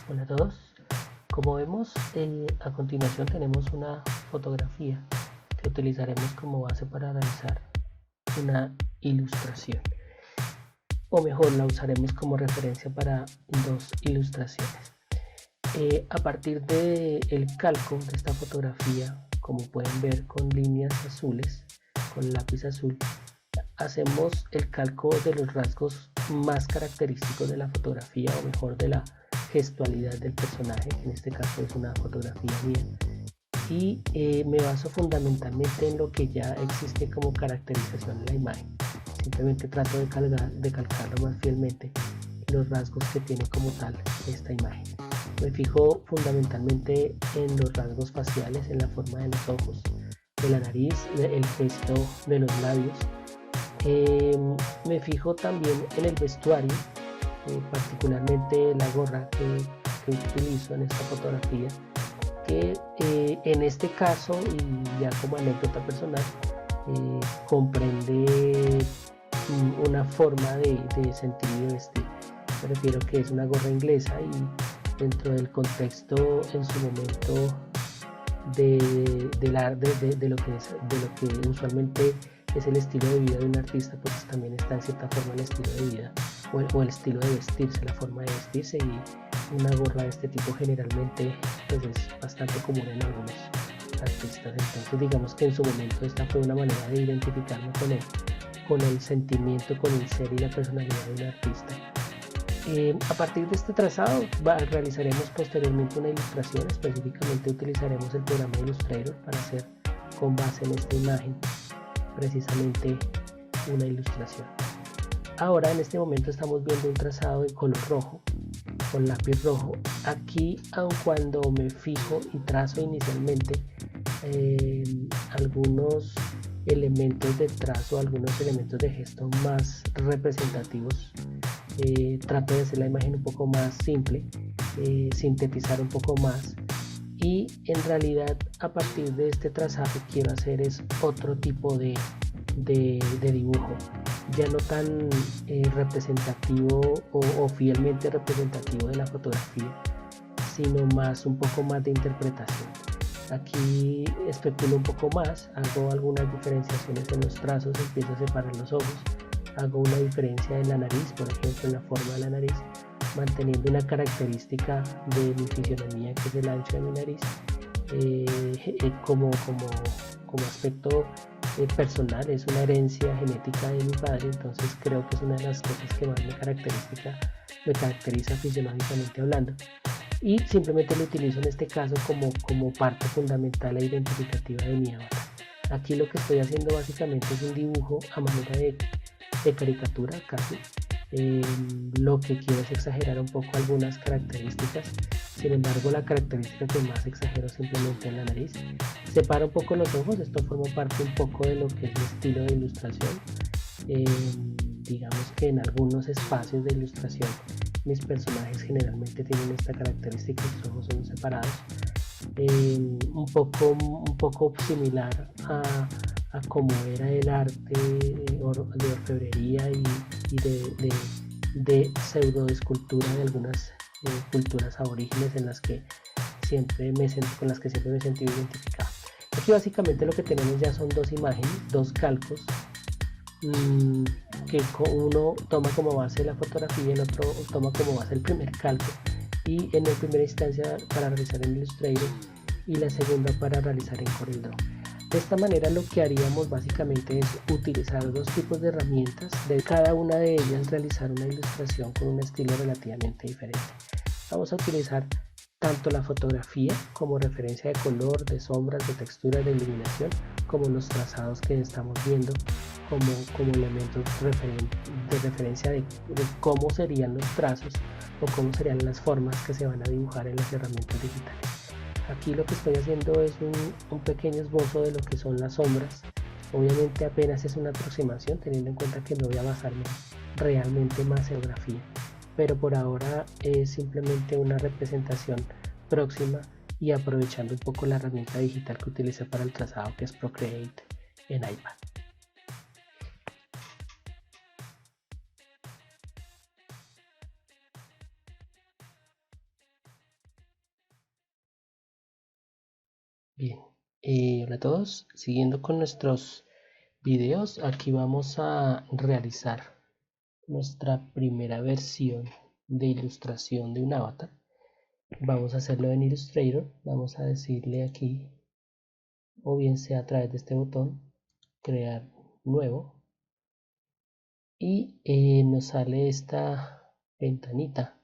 Hola a todos. Como vemos, a continuación tenemos una fotografía que utilizaremos como base para realizar una ilustración, o mejor, la usaremos como referencia para dos ilustraciones. A partir del calco de esta fotografía, como pueden ver con líneas azules, con lápiz azul, hacemos el calco de los rasgos más característicos de la fotografía, o mejor, de la gestualidad del personaje. En este caso es una fotografía mía, y me baso fundamentalmente en lo que ya existe como caracterización en la imagen. Simplemente trato de calcarlo más fielmente los rasgos que tiene como tal esta imagen. Me fijo fundamentalmente en los rasgos faciales, en la forma de los ojos, de la nariz, el gesto de los labios. Me fijo también en el vestuario, particularmente la gorra que utilizo en esta fotografía, que en este caso, y ya como anécdota personal, comprende una forma de sentir y de vestir. Me refiero que es una gorra inglesa, y dentro del contexto en su momento de lo que usualmente es el estilo de vida de un artista, pues también está en cierta forma el estilo de vida o el estilo de vestirse, la forma de vestirse, y una gorra de este tipo generalmente pues es bastante común en algunos artistas. Entonces digamos que en su momento esta fue una manera de identificarme con el sentimiento, con el ser y la personalidad de un artista. A partir de este trazado realizaremos posteriormente una ilustración. Específicamente utilizaremos el programa Illustrator para hacer, con base en esta imagen, precisamente una ilustración. Ahora en este momento estamos viendo un trazado de color rojo, con lápiz rojo. Aquí, aun cuando me fijo y trazo inicialmente algunos elementos de trazo, algunos elementos de gesto más representativos, trato de hacer la imagen un poco más simple, sintetizar un poco más, y en realidad a partir de este trazado quiero hacer es otro tipo de dibujo, ya no tan representativo o fielmente representativo de la fotografía, sino más, un poco más de interpretación. Aquí especulo un poco más, hago algunas diferenciaciones en los trazos, empiezo a separar los ojos, hago una diferencia en la nariz, por ejemplo en la forma de la nariz, manteniendo una característica de mi fisionomía, que es el ancho de mi nariz, como aspecto personal. Es una herencia genética de mi padre, entonces creo que es una de las cosas que más me caracteriza fisiológicamente hablando, y simplemente lo utilizo en este caso como parte fundamental e identificativa de mi avatar. Aquí lo que estoy haciendo básicamente es un dibujo a manera de caricatura casi. Lo que quiero es exagerar un poco algunas características. Sin embargo, la característica que más exagero simplemente en la nariz. Separo un poco los ojos. Esto forma parte un poco de lo que es mi estilo de ilustración. Digamos que en algunos espacios de ilustración mis personajes generalmente tienen esta característica, los ojos son separados, un poco similar a como era el arte de orfebrería y de pseudoescultura de algunas culturas aborígenes con las que siempre me he sentido identificado. Aquí básicamente lo que tenemos ya son dos imágenes, dos calcos, que uno toma como base la fotografía y el otro toma como base el primer calco, y en la primera instancia para realizar en Illustrator y la segunda para realizar en CorelDRAW. De esta manera lo que haríamos básicamente es utilizar dos tipos de herramientas, de cada una de ellas realizar una ilustración con un estilo relativamente diferente. Vamos a utilizar tanto la fotografía como referencia de color, de sombras, de texturas, de iluminación, como los trazados que estamos viendo como elementos de referencia de cómo serían los trazos o cómo serían las formas que se van a dibujar en las herramientas digitales. Aquí lo que estoy haciendo es un pequeño esbozo de lo que son las sombras. Obviamente apenas es una aproximación, teniendo en cuenta que me voy a basarme realmente más en fotografía, pero por ahora es simplemente una representación próxima y aprovechando un poco la herramienta digital que utilicé para el trazado, que es Procreate en iPad. Bien, hola a todos. Siguiendo con nuestros videos, aquí vamos a realizar nuestra primera versión de ilustración de un avatar. Vamos a hacerlo en Illustrator. Vamos a decirle aquí, o bien sea a través de este botón, crear nuevo. Y nos sale esta ventanita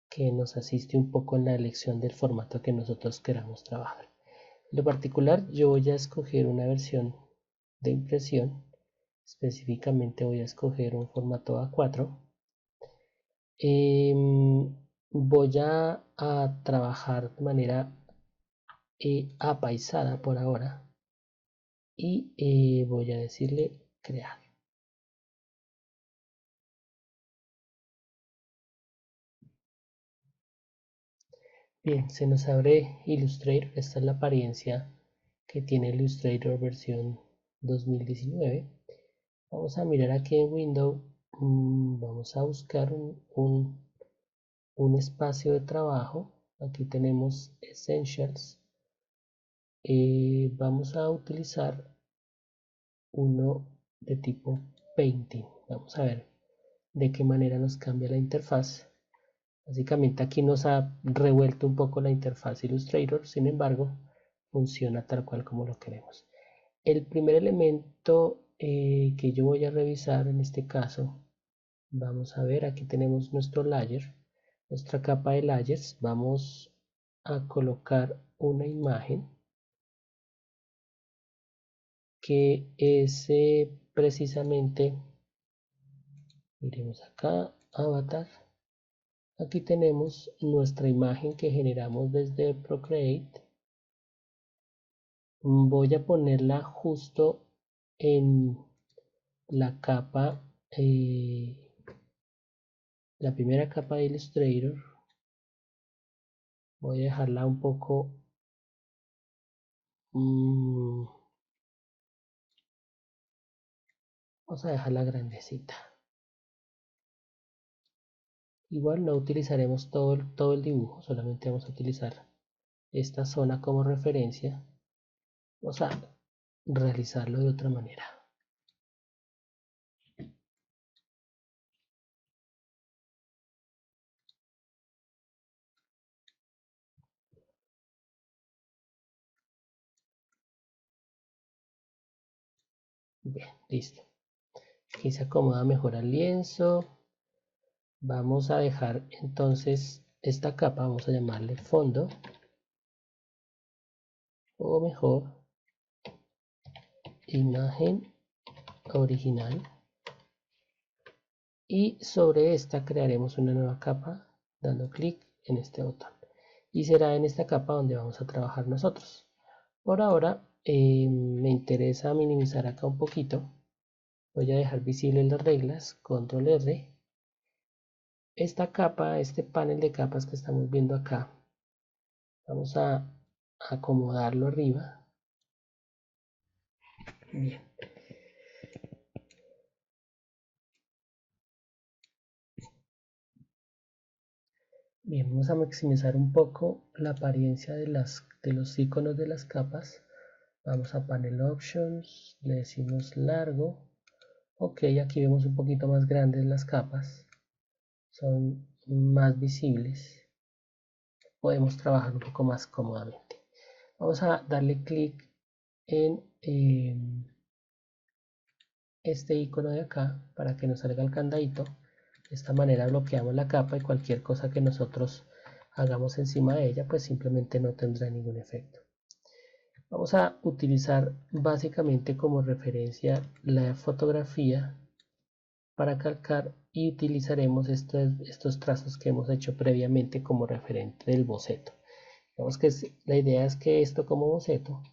que nos asiste un poco en la elección del formato que nosotros queramos trabajar. En lo particular, yo voy a escoger una versión de impresión. Específicamente voy a escoger un formato A4. Voy a trabajar de manera apaisada por ahora y voy a decirle crear. Bien, se nos abre Illustrator. Esta es la apariencia que tiene Illustrator versión 2019. Vamos a mirar aquí en Windows. Vamos a buscar un espacio de trabajo. Aquí tenemos Essentials. Vamos a utilizar uno de tipo Painting. Vamos a ver de qué manera nos cambia la interfaz. Básicamente aquí nos ha revuelto un poco la interfaz Illustrator, sin embargo, funciona tal cual como lo queremos. El primer elemento que yo voy a revisar en este caso, vamos a ver, aquí tenemos nuestro layer, nuestra capa de layers. Vamos a colocar una imagen que es precisamente, miremos acá, avatar. Aquí tenemos nuestra imagen que generamos desde Procreate. Voy a ponerla justo en la capa, la primera capa de Illustrator. Voy a dejarla un poco, vamos a dejarla grandecita. Igual no utilizaremos todo el dibujo, solamente vamos a utilizar esta zona como referencia. Vamos a realizarlo de otra manera. Bien, listo. Aquí se acomoda mejor al lienzo. Vamos a dejar entonces esta capa, vamos a llamarle fondo, o mejor, imagen original. Y sobre esta crearemos una nueva capa dando clic en este botón. Y será en esta capa donde vamos a trabajar nosotros. Por ahora me interesa minimizar acá un poquito. Voy a dejar visibles las reglas, control R. Esta capa, este panel de capas que estamos viendo acá, vamos a acomodarlo arriba. Bien. Bien, vamos a maximizar un poco la apariencia de los iconos de las capas. Vamos a Panel Options, le decimos largo. Ok, aquí vemos un poquito más grandes las capas, son más visibles. Podemos trabajar un poco más cómodamente. Vamos a darle clic en este icono de acá para que nos salga el candadito. De esta manera bloqueamos la capa y cualquier cosa que nosotros hagamos encima de ella pues simplemente no tendrá ningún efecto. Vamos a utilizar básicamente como referencia la fotografía para calcar y utilizaremos estos trazos que hemos hecho previamente como referente del boceto. Digamos que la idea es que esto como boceto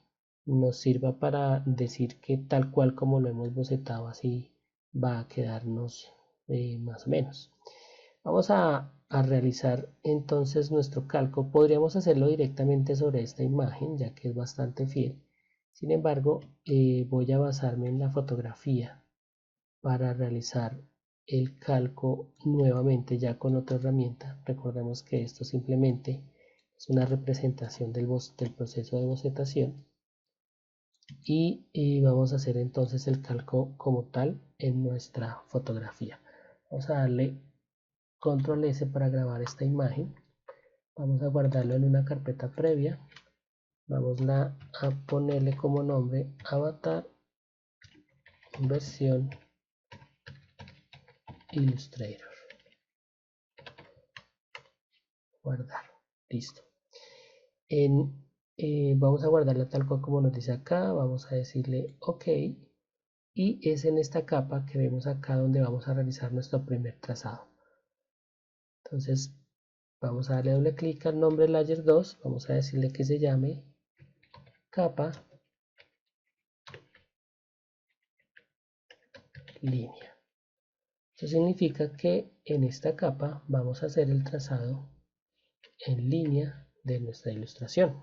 nos sirva para decir que tal cual como lo hemos bocetado así va a quedarnos más o menos. Vamos a realizar entonces nuestro calco. Podríamos hacerlo directamente sobre esta imagen ya que es bastante fiel. Sin embargo, voy a basarme en la fotografía para realizar el calco nuevamente ya con otra herramienta. Recordemos que esto simplemente Es una representación del proceso de bocetación. Y vamos a hacer entonces el calco como tal en nuestra fotografía. Vamos a darle control S para grabar esta imagen. Vamos a guardarlo en una carpeta previa. Vamos a ponerle como nombre avatar versión Illustrator. Guardar. Listo. Vamos a guardarla tal cual como nos dice acá. Vamos a decirle OK. Y es en esta capa que vemos acá donde vamos a realizar nuestro primer trazado. Entonces vamos a darle doble clic al nombre layer 2. Vamos a decirle que se llame capa línea. Eso significa que en esta capa vamos a hacer el trazado en línea de nuestra ilustración.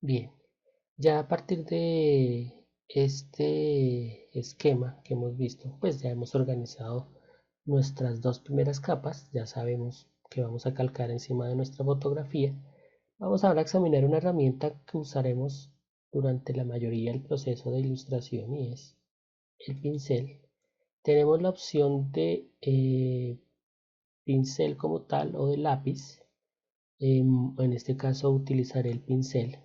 Bien, ya a partir de este esquema que hemos visto, pues ya hemos organizado nuestras dos primeras capas. Ya sabemos que vamos a calcar encima de nuestra fotografía. Vamos ahora a examinar una herramienta que usaremos durante la mayoría del proceso de ilustración, y es el pincel. Tenemos la opción de pincel como tal o de lápiz. En este caso utilizaré el pincel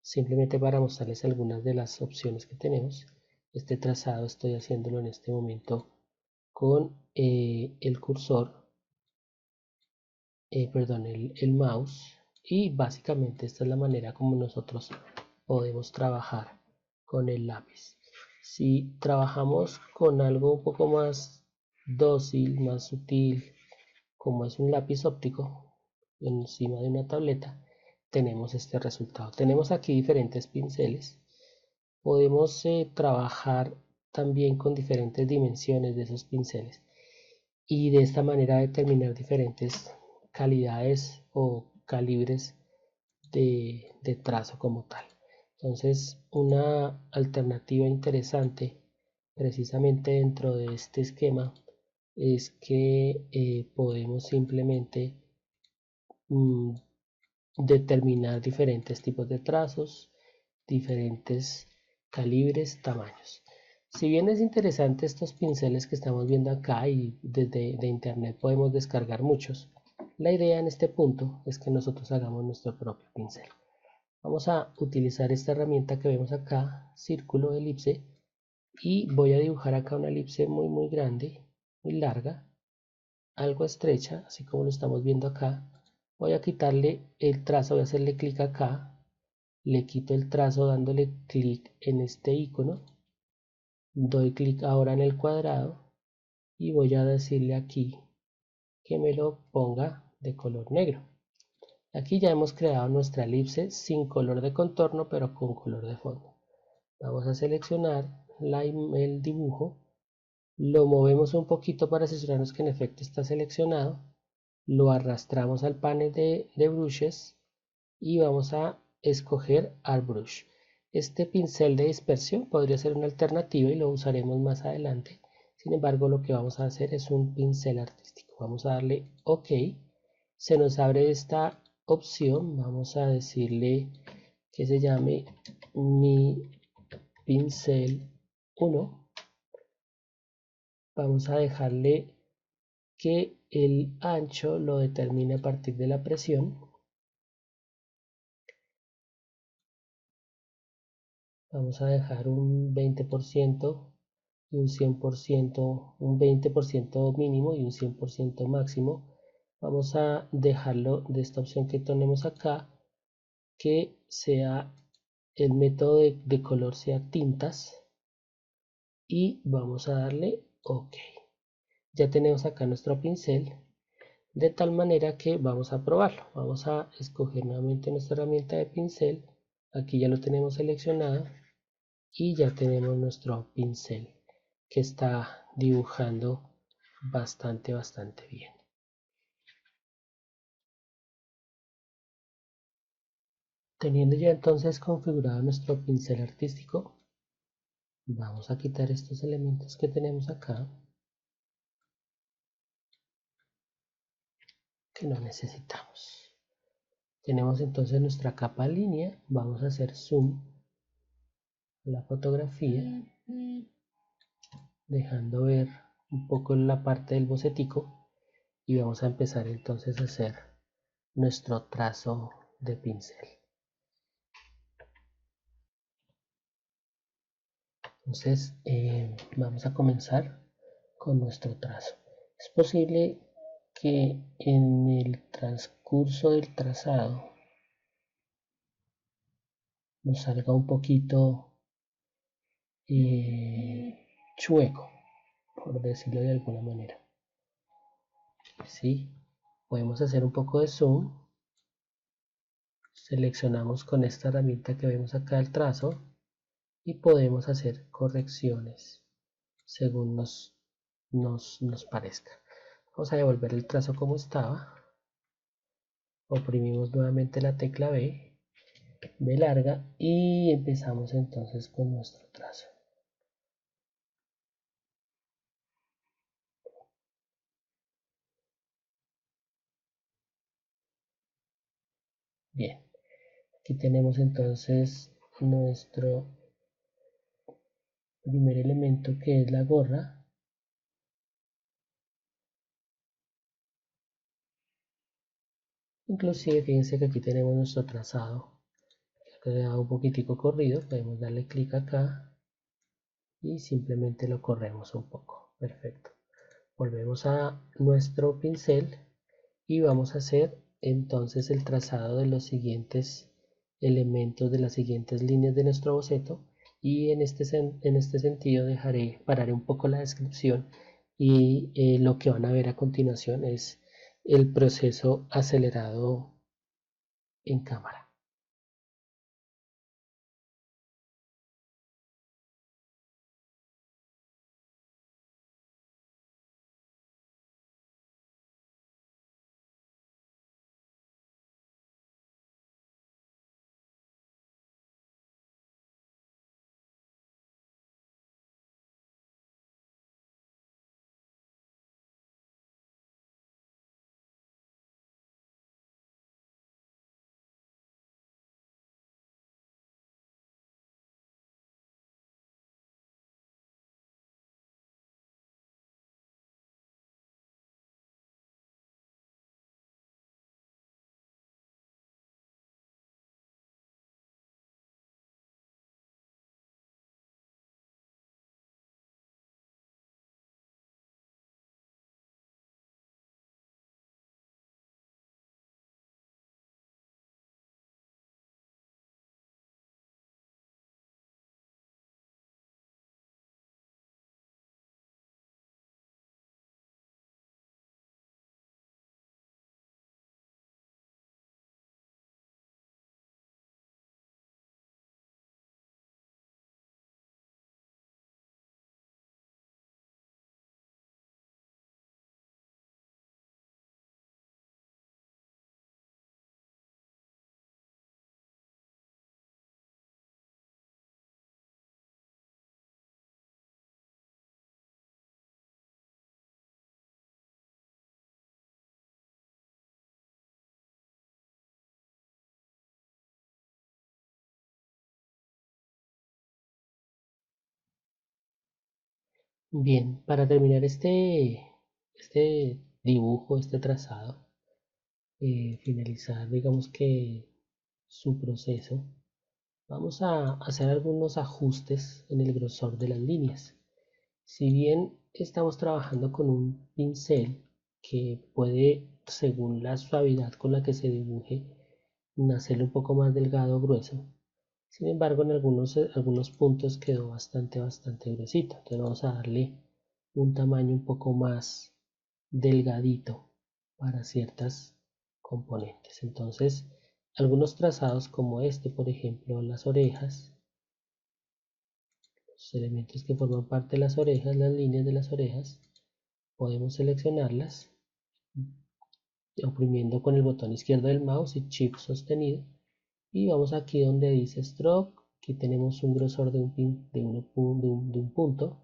simplemente para mostrarles algunas de las opciones que tenemos. Este trazado estoy haciéndolo en este momento con el cursor, perdón, el mouse, y básicamente esta es la manera como nosotros podemos trabajar con el lápiz. Si trabajamos con algo un poco más dócil, más sutil, como es un lápiz óptico encima de una tableta, tenemos este resultado. Tenemos aquí diferentes pinceles. Podemos trabajar también con diferentes dimensiones de esos pinceles y de esta manera determinar diferentes calidades o calibres de trazo como tal. Entonces, una alternativa interesante precisamente dentro de este esquema es que podemos simplemente determinar diferentes tipos de trazos, diferentes calibres, tamaños. Si bien es interesante estos pinceles que estamos viendo acá, y desde de internet podemos descargar muchos, la idea en este punto es que nosotros hagamos nuestro propio pincel. Vamos a utilizar esta herramienta que vemos acá, círculo, elipse, y voy a dibujar acá una elipse muy grande, muy larga, algo estrecha, así como lo estamos viendo acá. Voy a quitarle el trazo, voy a hacerle clic acá, le quito el trazo dándole clic en este icono, doy clic ahora en el cuadrado y voy a decirle aquí que me lo ponga de color negro. Aquí ya hemos creado nuestra elipse sin color de contorno, pero con color de fondo. Vamos a seleccionar el dibujo, lo movemos un poquito para asegurarnos que en efecto está seleccionado, lo arrastramos al panel de brushes y vamos a escoger Art Brush. Este pincel de dispersión podría ser una alternativa y lo usaremos más adelante. Sin embargo, lo que vamos a hacer es un pincel artístico. Vamos a darle OK. Se nos abre esta opción. Vamos a decirle que se llame Mi Pincel 1. Vamos a dejarle que el ancho lo determine a partir de la presión. Vamos a dejar un 20% y un 100%, un 20% mínimo y un 100% máximo. Vamos a dejarlo de esta opción que tenemos acá, que sea el método de color sea tintas, y vamos a darle OK. Ya tenemos acá nuestro pincel, de tal manera que vamos a probarlo. Vamos a escoger nuevamente nuestra herramienta de pincel. Aquí ya lo tenemos seleccionado y ya tenemos nuestro pincel que está dibujando bastante bien. Teniendo ya entonces configurado nuestro pincel artístico, vamos a quitar estos elementos que tenemos acá que no necesitamos. Tenemos entonces nuestra capa línea, vamos a hacer zoom a la fotografía, dejando ver un poco la parte del bocetico y vamos a empezar entonces a hacer nuestro trazo de pincel. Entonces vamos a comenzar con nuestro trazo. Es posible que en el transcurso del trazado nos salga un poquito chueco, por decirlo de alguna manera. ¿Sí? Podemos hacer un poco de zoom, seleccionamos con esta herramienta que vemos acá el trazo y podemos hacer correcciones según nos parezca. Vamos a devolver el trazo como estaba, oprimimos nuevamente la tecla B larga y empezamos entonces con nuestro trazo. Bien, aquí tenemos entonces nuestro primer elemento, que es la gorra. Inclusive fíjense que aquí tenemos nuestro trazado, que ha quedado un poquitico corrido. Podemos darle clic acá y simplemente lo corremos un poco. Perfecto. Volvemos a nuestro pincel y vamos a hacer entonces el trazado de los siguientes elementos, de las siguientes líneas de nuestro boceto. Y en este sentido pararé un poco la descripción y lo que van a ver a continuación es el proceso acelerado en cámara. Bien, para terminar este dibujo, este trazado, finalizar, digamos que su proceso, vamos a hacer algunos ajustes en el grosor de las líneas. Si bien estamos trabajando con un pincel que puede, según la suavidad con la que se dibuje, hacerlo un poco más delgado o grueso, sin embargo en algunos puntos quedó bastante gruesito. Entonces vamos a darle un tamaño un poco más delgadito para ciertas componentes. Entonces algunos trazados como este, por ejemplo, las orejas, los elementos que forman parte de las orejas, las líneas de las orejas, podemos seleccionarlas oprimiendo con el botón izquierdo del mouse y Shift sostenido, y vamos aquí donde dice Stroke. Aquí tenemos un grosor de un punto,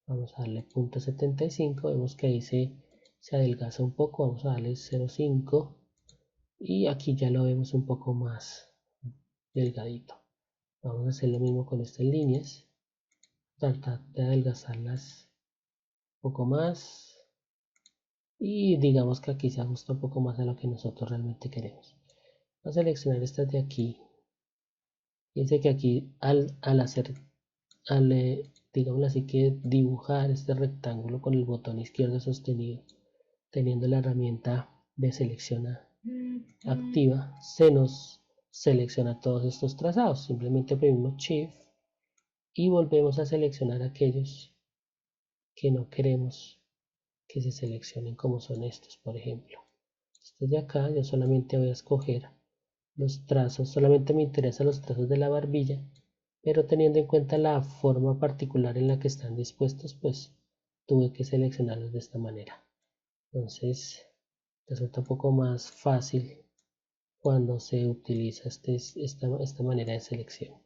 vamos a darle punto 75. Vemos que ahí se se adelgaza un poco, vamos a darle 0,5 y aquí ya lo vemos un poco más delgadito. Vamos a hacer lo mismo con estas líneas, tratar de adelgazarlas un poco más y digamos que aquí se ajusta un poco más a lo que nosotros realmente queremos. Vamos a seleccionar estas de aquí. Fíjense que aquí al hacer, digamos así que dibujar este rectángulo con el botón izquierdo sostenido, teniendo la herramienta de selección activa, se nos selecciona todos estos trazados. Simplemente oprimimos Shift y volvemos a seleccionar aquellos que no queremos que se seleccionen, como son estos, por ejemplo. Estos de acá, yo solamente voy a escoger los trazos, solamente me interesan los trazos de la barbilla, pero teniendo en cuenta la forma particular en la que están dispuestos, pues tuve que seleccionarlos de esta manera. Entonces resulta un poco más fácil cuando se utiliza esta manera de selección.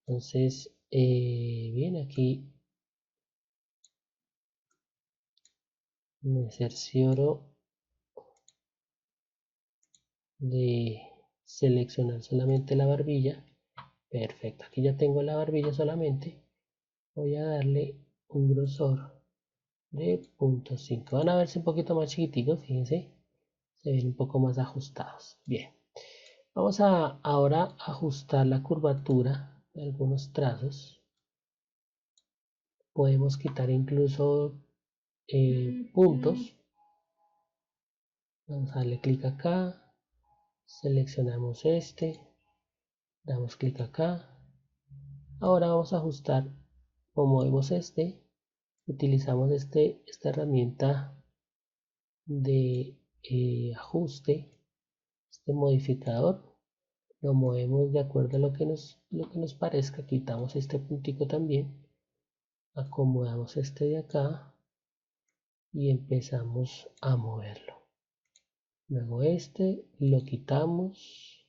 Entonces, bien, aquí me cercioro de seleccionar solamente la barbilla. Perfecto, aquí ya tengo la barbilla solamente. Voy a darle un grosor de 0,5. Van a verse un poquito más chiquiticos, fíjense. Se ven un poco más ajustados. Bien. Vamos a ahora ajustar la curvatura de algunos trazos. Podemos quitar incluso puntos. Vamos a darle clic acá. Seleccionamos este. Damos clic acá. Ahora vamos a ajustar. Como vemos este, utilizamos esta herramienta de ajuste, este modificador, lo movemos de acuerdo a lo que nos parezca, quitamos este puntico también, acomodamos este de acá y empezamos a moverlo. Luego este lo quitamos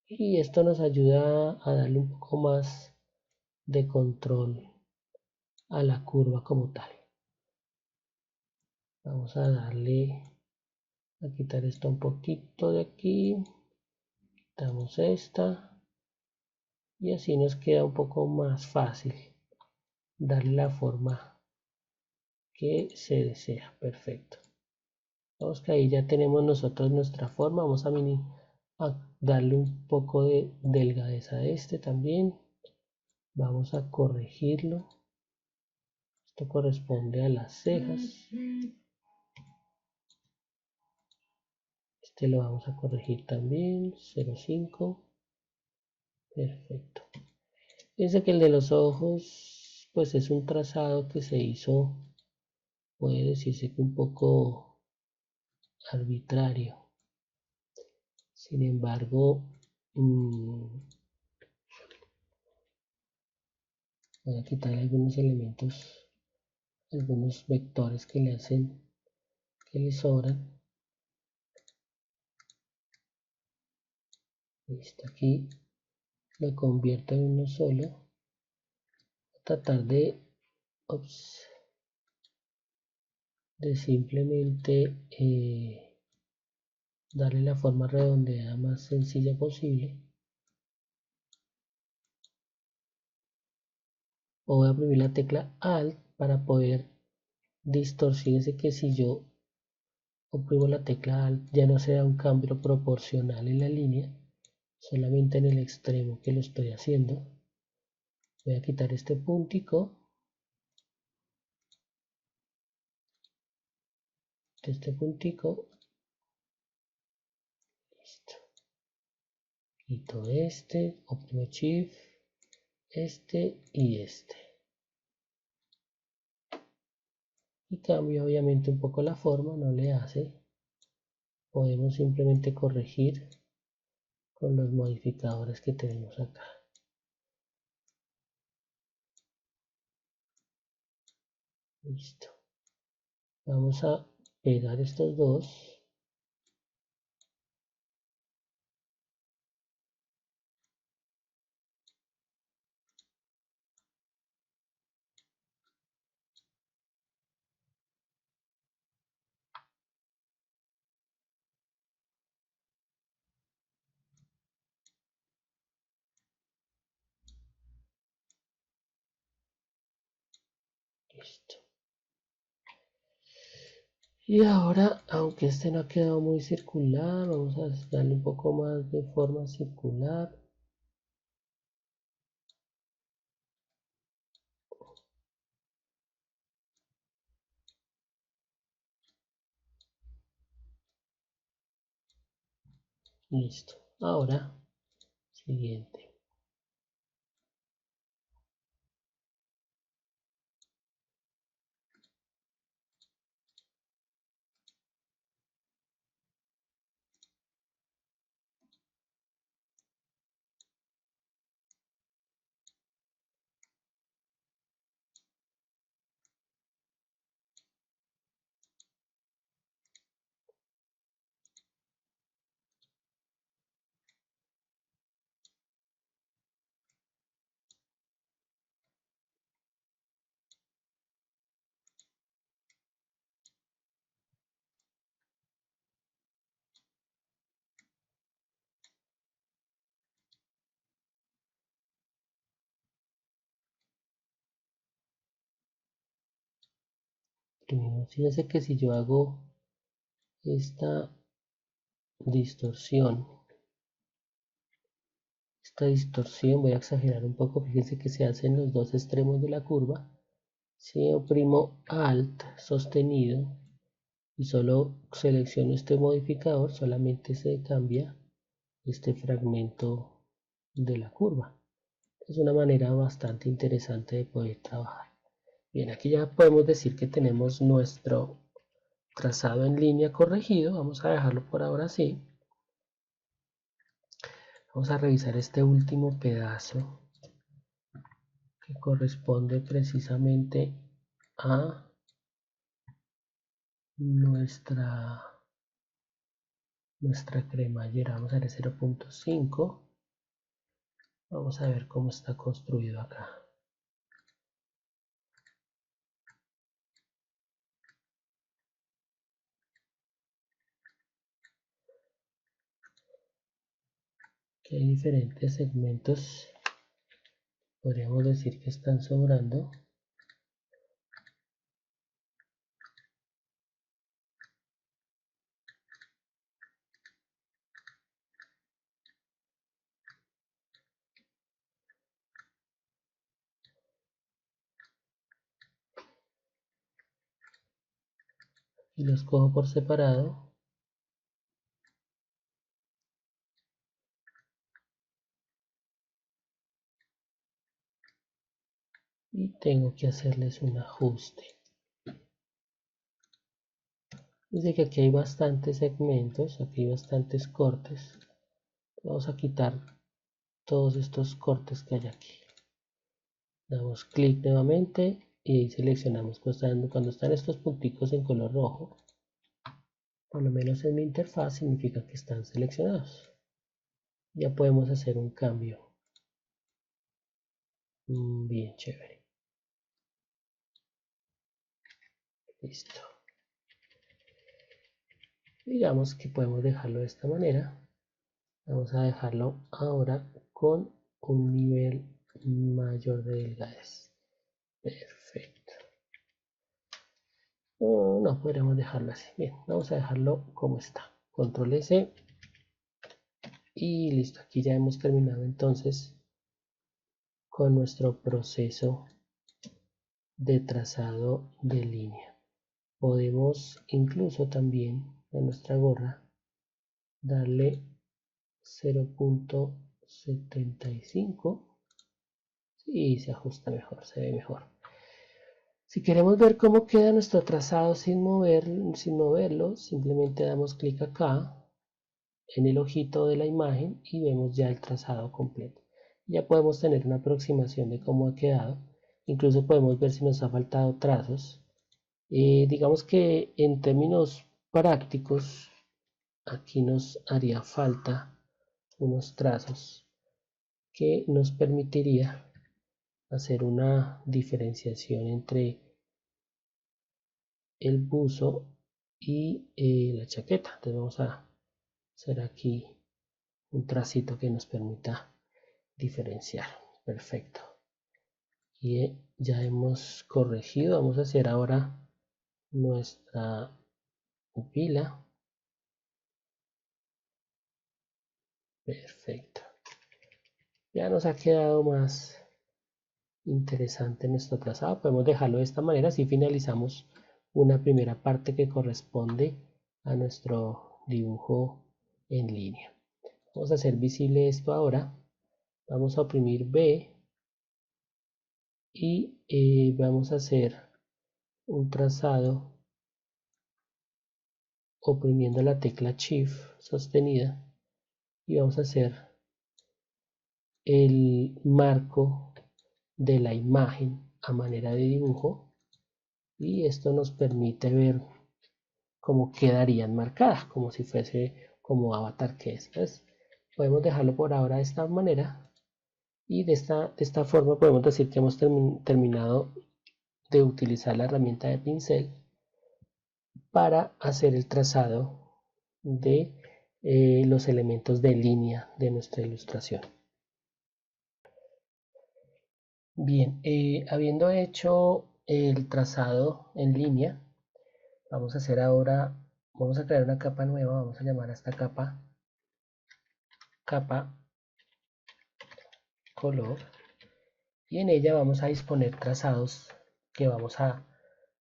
y esto nos ayuda a darle un poco más de control a la curva como tal. Vamos a darle a quitar esto un poquito de aquí, quitamos esta y así nos queda un poco más fácil darle la forma que se desea. Perfecto. Vamos que ahí ya tenemos nosotros nuestra forma. Vamos a darle un poco de delgadez a este también. Vamos a corregirlo. Esto corresponde a las cejas. Este lo vamos a corregir también. 0,5. Perfecto. Fíjense que el de los ojos, pues es un trazado que se hizo, puede decirse que un poco arbitrario. Sin embargo, voy a quitar algunos elementos, algunos vectores que le hacen, que le sobran. Listo, aquí lo convierto en uno solo. Voy a tratar de simplemente darle la forma redondeada más sencilla posible. O voy a oprimir la tecla Alt para poder distorsionarse, que si yo oprimo la tecla Alt ya no se da un cambio proporcional en la línea, solamente en el extremo que lo estoy haciendo. Voy a quitar este puntico, listo, quito este, oprimo Shift, este y este. Y cambio obviamente un poco la forma, no le hace. Podemos simplemente corregir con los modificadores que tenemos acá. Listo. Vamos a pegar estos dos. Listo. Y ahora, aunque este no ha quedado muy circular, vamos a darle un poco más de forma circular. Listo. Ahora, siguiente. Fíjense que si yo hago esta distorsión, voy a exagerar un poco, fíjense que se hace en los dos extremos de la curva. Si oprimo Alt sostenido y solo selecciono este modificador, solamente se cambia este fragmento de la curva. Es una manera bastante interesante de poder trabajar. Bien, aquí ya podemos decir que tenemos nuestro trazado en línea corregido. Vamos a dejarlo por ahora así. Vamos a revisar este último pedazo que corresponde precisamente a nuestra cremallera. Vamos a ver 0.5. Vamos a ver cómo está construido acá. Aquí hay diferentes segmentos, podríamos decir que están sobrando. Y los cojo por separado. Y tengo que hacerles un ajuste. Dice que aquí hay bastantes segmentos, aquí hay bastantes cortes. Vamos a quitar todos estos cortes que hay aquí. Damos clic nuevamente y ahí seleccionamos. Cuando están estos punticos en color rojo, por lo menos en mi interfaz, significa que están seleccionados. Ya podemos hacer un cambio. Bien chévere. Listo. Digamos que podemos dejarlo de esta manera. Vamos a dejarlo ahora con un nivel mayor de delgadez. Perfecto. No, podríamos dejarlo así. Bien, vamos a dejarlo como está. Control S. Y listo. Aquí ya hemos terminado entonces con nuestro proceso de trazado de línea. Podemos incluso también a nuestra gorra darle 0.75 y se ajusta mejor, se ve mejor. Si queremos ver cómo queda nuestro trazado sin moverlo, simplemente damos clic acá en el ojito de la imagen y vemos ya el trazado completo. Ya podemos tener una aproximación de cómo ha quedado. Incluso podemos ver si nos ha faltado trazos. Digamos que en términos prácticos, aquí nos haría falta unos trazos que nos permitiría hacer una diferenciación entre el buzo y la chaqueta. Entonces vamos a hacer aquí un tracito que nos permita diferenciar. Perfecto. y ya hemos corregido. Vamos a hacer ahora nuestra pupila. Perfecto. Ya nos ha quedado más interesante nuestro trazado. Podemos dejarlo de esta manera, así finalizamos una primera parte que corresponde a nuestro dibujo en línea. Vamos a hacer visible esto ahora. Vamos a oprimir B y vamos a hacer un trazado oprimiendo la tecla Shift sostenida y vamos a hacer el marco de la imagen a manera de dibujo, y esto nos permite ver cómo quedarían marcadas, como si fuese como avatar que es. Entonces, podemos dejarlo por ahora de esta manera, y de esta forma podemos decir que hemos terminado de utilizar la herramienta de pincel para hacer el trazado de los elementos de línea de nuestra ilustración. Bien, habiendo hecho el trazado en línea, vamos a hacer ahora, vamos a crear una capa nueva. Vamos a llamar a esta capa color, y en ella vamos a disponer trazados que vamos a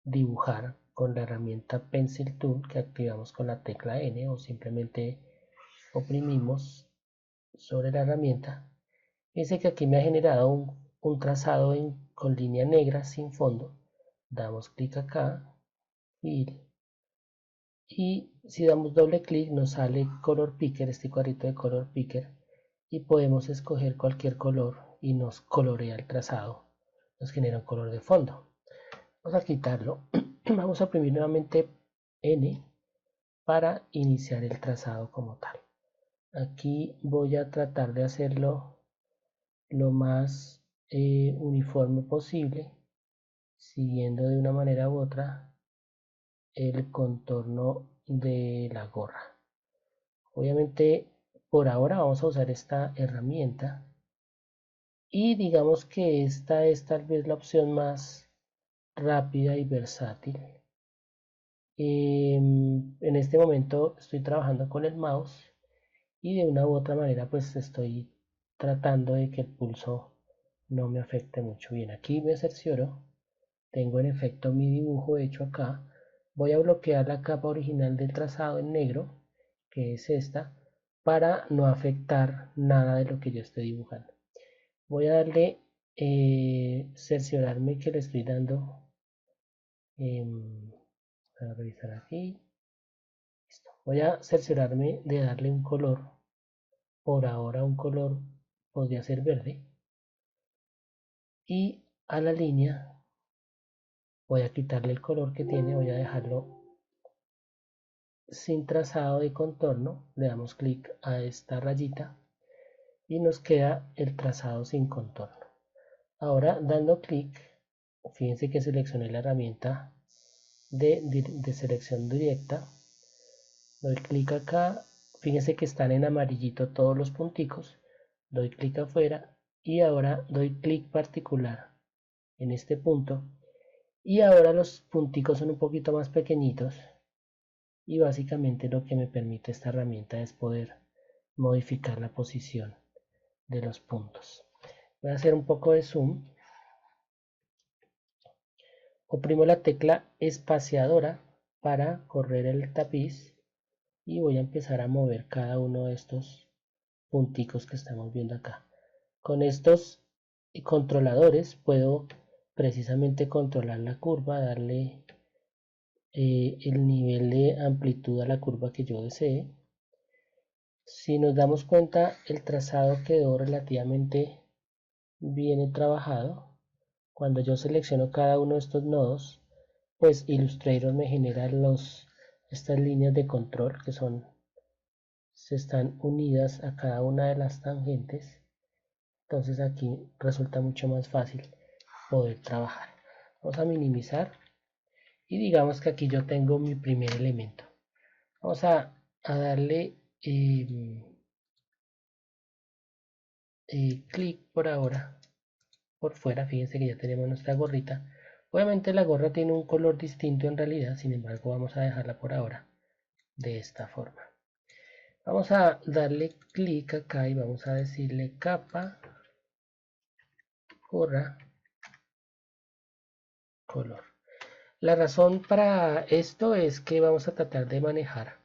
dibujar con la herramienta Pencil Tool, que activamos con la tecla N o simplemente oprimimos sobre la herramienta. Fíjense que aquí me ha generado un trazado con línea negra sin fondo. Damos clic acá y si damos doble clic nos sale Color Picker, este cuadrito de Color Picker, y podemos escoger cualquier color y nos colorea el trazado, nos genera un color de fondo. Vamos a quitarlo. Vamos a oprimir nuevamente N para iniciar el trazado como tal. Aquí voy a tratar de hacerlo lo más uniforme posible, siguiendo de una manera u otra el contorno de la gorra. Obviamente por ahora vamos a usar esta herramienta, y digamos que esta es tal vez la opción más rápida y versátil. En este momento estoy trabajando con el mouse y de una u otra manera pues estoy tratando de que el pulso no me afecte mucho. Bien, aquí me cercioro, tengo en efecto mi dibujo hecho acá. Voy a bloquear la capa original del trazado en negro, que es esta, para no afectar nada de lo que yo estoy dibujando. Voy a darle cerciorarme que le estoy dando, a revisar aquí. Listo. Voy a cerciorarme de darle un color. Por ahora un color podría ser verde, y a la línea voy a quitarle el color que tiene. Voy a dejarlo sin trazado de contorno. Le damos clic a esta rayita y nos queda el trazado sin contorno. Ahora dando clic, fíjense que seleccioné la herramienta de selección directa. Doy clic acá, fíjense que están en amarillito todos los punticos. Doy clic afuera y ahora doy clic particular en este punto, y ahora los punticos son un poquito más pequeñitos, y básicamente lo que me permite esta herramienta es poder modificar la posición de los puntos. Voy a hacer un poco de zoom, oprimo la tecla espaciadora para correr el tapiz y voy a empezar a mover cada uno de estos punticos que estamos viendo acá. Con estos controladores puedo precisamente controlar la curva, darle el nivel de amplitud a la curva que yo desee. Si nos damos cuenta, el trazado quedó relativamente bien trabajado. Cuando yo selecciono cada uno de estos nodos, pues Illustrator me genera estas líneas de control que se están unidas a cada una de las tangentes. Entonces aquí resulta mucho más fácil poder trabajar. Vamos a minimizar y digamos que aquí yo tengo mi primer elemento. Vamos a darle clic por ahora por fuera. Fíjense que ya tenemos nuestra gorrita. Obviamente la gorra tiene un color distinto en realidad, sin embargo vamos a dejarla por ahora de esta forma. Vamos a darle clic acá y vamos a decirle capa, gorra, color. La razón para esto es que vamos a tratar de manejar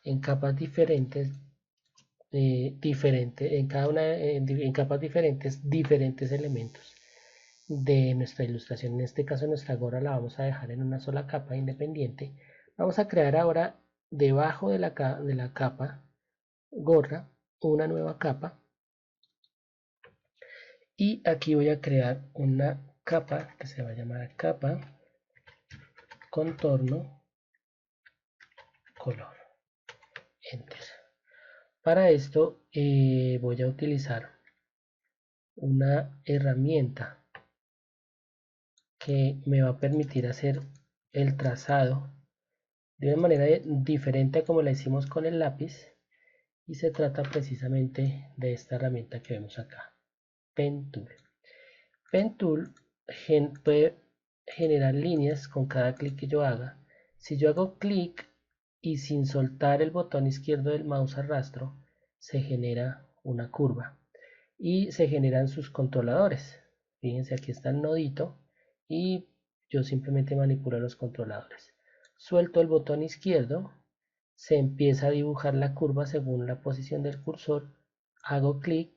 en capas diferentes, en cada una, en capas diferentes elementos de nuestra ilustración. En este caso nuestra gorra la vamos a dejar en una sola capa independiente. Vamos a crear ahora debajo de la capa gorra una nueva capa, y aquí voy a crear una capa que se va a llamar capa contorno color. Enter. Para esto voy a utilizar una herramienta que me va a permitir hacer el trazado de una manera diferente a como la hicimos con el lápiz, y se trata precisamente de esta herramienta que vemos acá, Pen Tool. Pen Tool puede generar líneas con cada clic que yo haga. Si yo hago clic y sin soltar el botón izquierdo del mouse arrastro, se genera una curva y se generan sus controladores. Fíjense, aquí está el nodito y yo simplemente manipulo los controladores. Suelto el botón izquierdo, se empieza a dibujar la curva según la posición del cursor. Hago clic,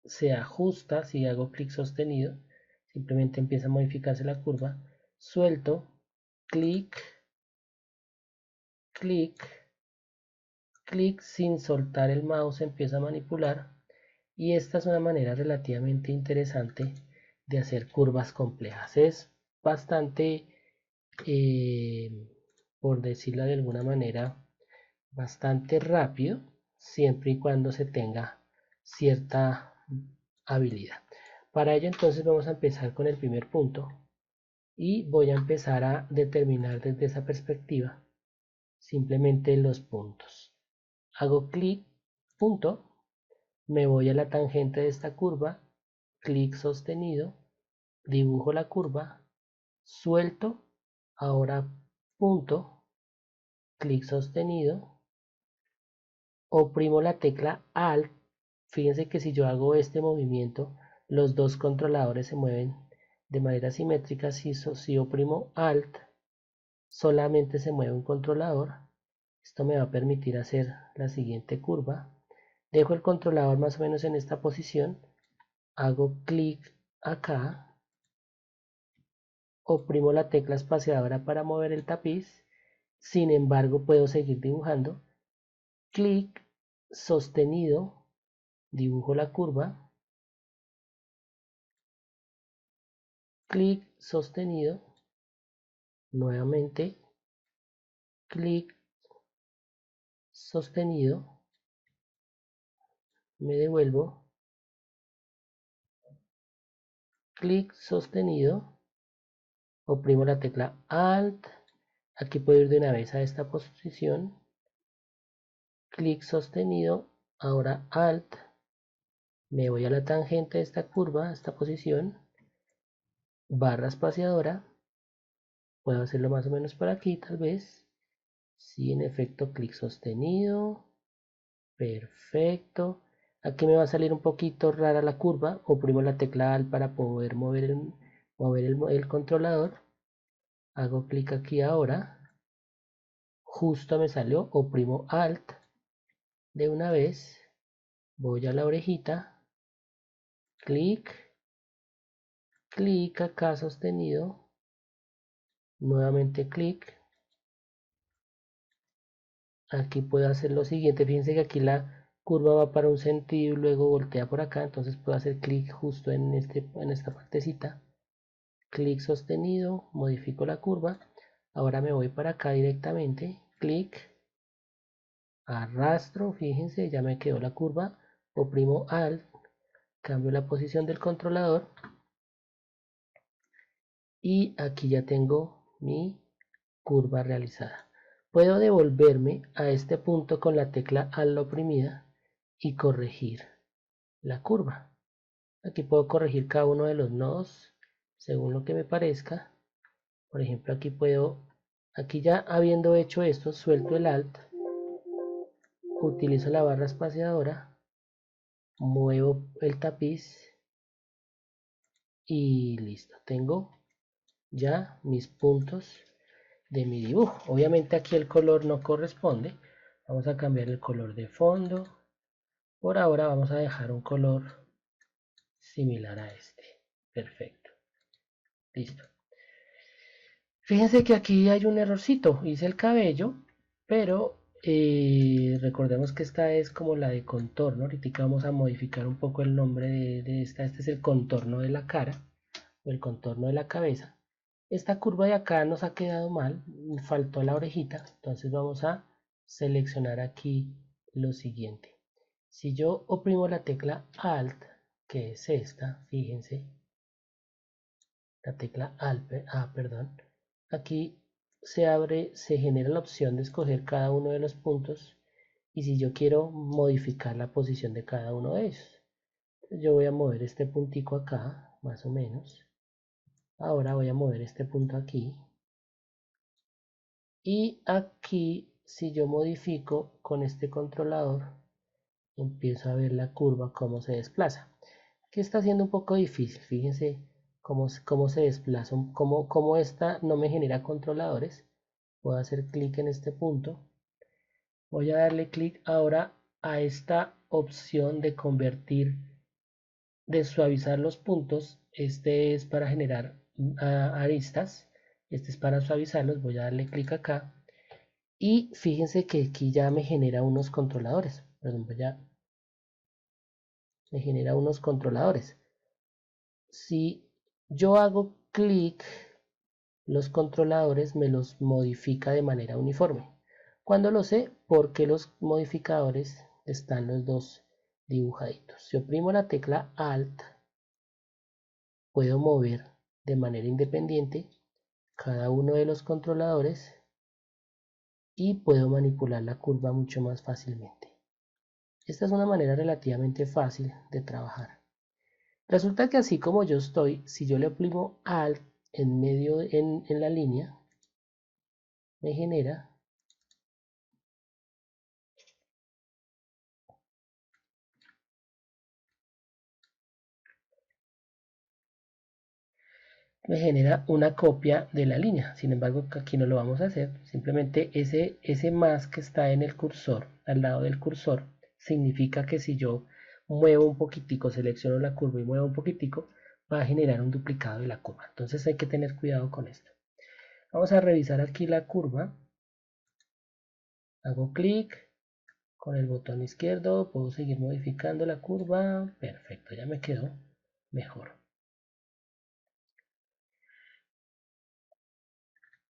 se ajusta. Si hago clic sostenido, simplemente empieza a modificarse la curva. Suelto, clic, clic, clic, sin soltar el mouse empieza a manipular. Y esta es una manera relativamente interesante de hacer curvas complejas. Es bastante, por decirlo de alguna manera, bastante rápido, siempre y cuando se tenga cierta habilidad. Para ello entonces vamos a empezar con el primer punto y voy a empezar a determinar desde esa perspectiva simplemente los puntos. Hago clic, punto, me voy a la tangente de esta curva, clic sostenido, dibujo la curva, suelto, ahora punto, clic sostenido, oprimo la tecla Alt. Fíjense que si yo hago este movimiento, los dos controladores se mueven de manera simétrica. Si oprimo Alt, solamente se mueve un controlador. Esto me va a permitir hacer la siguiente curva. Dejo el controlador más o menos en esta posición, hago clic acá, oprimo la tecla espaciadora para mover el tapiz. Sin embargo, puedo seguir dibujando. Clic sostenido, dibujo la curva, clic sostenido, nuevamente clic sostenido, me devuelvo, clic sostenido, oprimo la tecla Alt, aquí puedo ir de una vez a esta posición, clic sostenido, ahora Alt, me voy a la tangente de esta curva, a esta posición, barra espaciadora, puedo hacerlo más o menos por aquí tal vez, sí, en efecto, clic sostenido, perfecto. Aquí me va a salir un poquito rara la curva, oprimo la tecla Alt para poder mover el controlador, hago clic aquí ahora, justo me salió, oprimo Alt de una vez, voy a la orejita, clic, clic acá sostenido, nuevamente clic, aquí puedo hacer lo siguiente. Fíjense que aquí la curva va para un sentido y luego voltea por acá, entonces puedo hacer clic justo en esta partecita, clic sostenido, modifico la curva, ahora me voy para acá directamente, clic, arrastro, fíjense, ya me quedó la curva, oprimo Alt, cambio la posición del controlador y aquí ya tengo mi curva realizada. Puedo devolverme a este punto con la tecla Alt oprimida y corregir la curva. Aquí puedo corregir cada uno de los nodos según lo que me parezca. Por ejemplo, aquí ya habiendo hecho esto, suelto el Alt, utilizo la barra espaciadora, muevo el tapiz y listo. Tengo ya mis puntos de mi dibujo. Obviamente aquí el color no corresponde. Vamos a cambiar el color de fondo. Por ahora vamos a dejar un color similar a este. Perfecto. Listo. Fíjense que aquí hay un errorcito. Hice el cabello, pero recordemos que esta es como la de contorno. Ahorita vamos a modificar un poco el nombre de esta. Este es el contorno de la cara o el contorno de la cabeza. Esta curva de acá nos ha quedado mal, faltó la orejita, entonces vamos a seleccionar aquí lo siguiente. Si yo oprimo la tecla Alt, que es esta, fíjense, la tecla Alt, perdón, aquí se genera la opción de escoger cada uno de los puntos y si yo quiero modificar la posición de cada uno de ellos. Yo voy a mover este puntico acá, más o menos. Ahora voy a mover este punto aquí. Y aquí, si yo modifico con este controlador, empiezo a ver la curva cómo se desplaza. Aquí está siendo un poco difícil, fíjense cómo se desplaza, cómo esta no me genera controladores. Voy a hacer clic en este punto. Voy a darle clic ahora a esta opción de convertir, de suavizar los puntos. Este es para generar aristas. Este es para suavizarlos. Voy a darle clic acá. Y fíjense que aquí ya me genera unos controladores. Perdón, me genera unos controladores. Si yo hago clic, los controladores me los modifica de manera uniforme. ¿Cuándo lo sé? Porque los modificadores están los dos dibujaditos. Si oprimo la tecla Alt, puedo mover de manera independiente cada uno de los controladores y puedo manipular la curva mucho más fácilmente. Esta es una manera relativamente fácil de trabajar. Resulta que así como yo estoy, si yo le oprimo Alt en medio en la línea, me genera una copia de la línea. Sin embargo, aquí no lo vamos a hacer. Simplemente ese más que está en el cursor, al lado del cursor, significa que si yo muevo un poquitico, selecciono la curva y muevo un poquitico, va a generar un duplicado de la curva. Entonces hay que tener cuidado con esto. Vamos a revisar aquí la curva. Hago clic con el botón izquierdo, puedo seguir modificando la curva. Perfecto, ya me quedó mejor.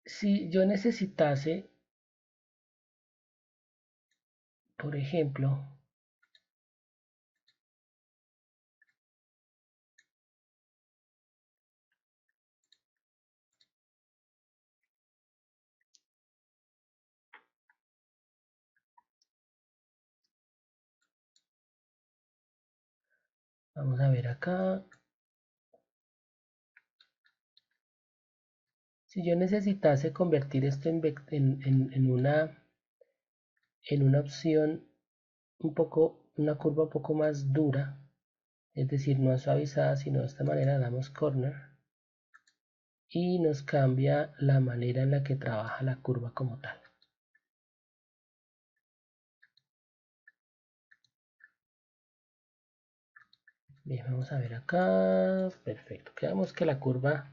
Si yo necesitase, por ejemplo, vamos a ver acá, si yo necesitase convertir esto en una opción una curva un poco más dura, es decir, no suavizada, sino de esta manera, damos corner y nos cambia la manera en la que trabaja la curva como tal. Bien, vamos a ver acá, perfecto, quedamos que la curva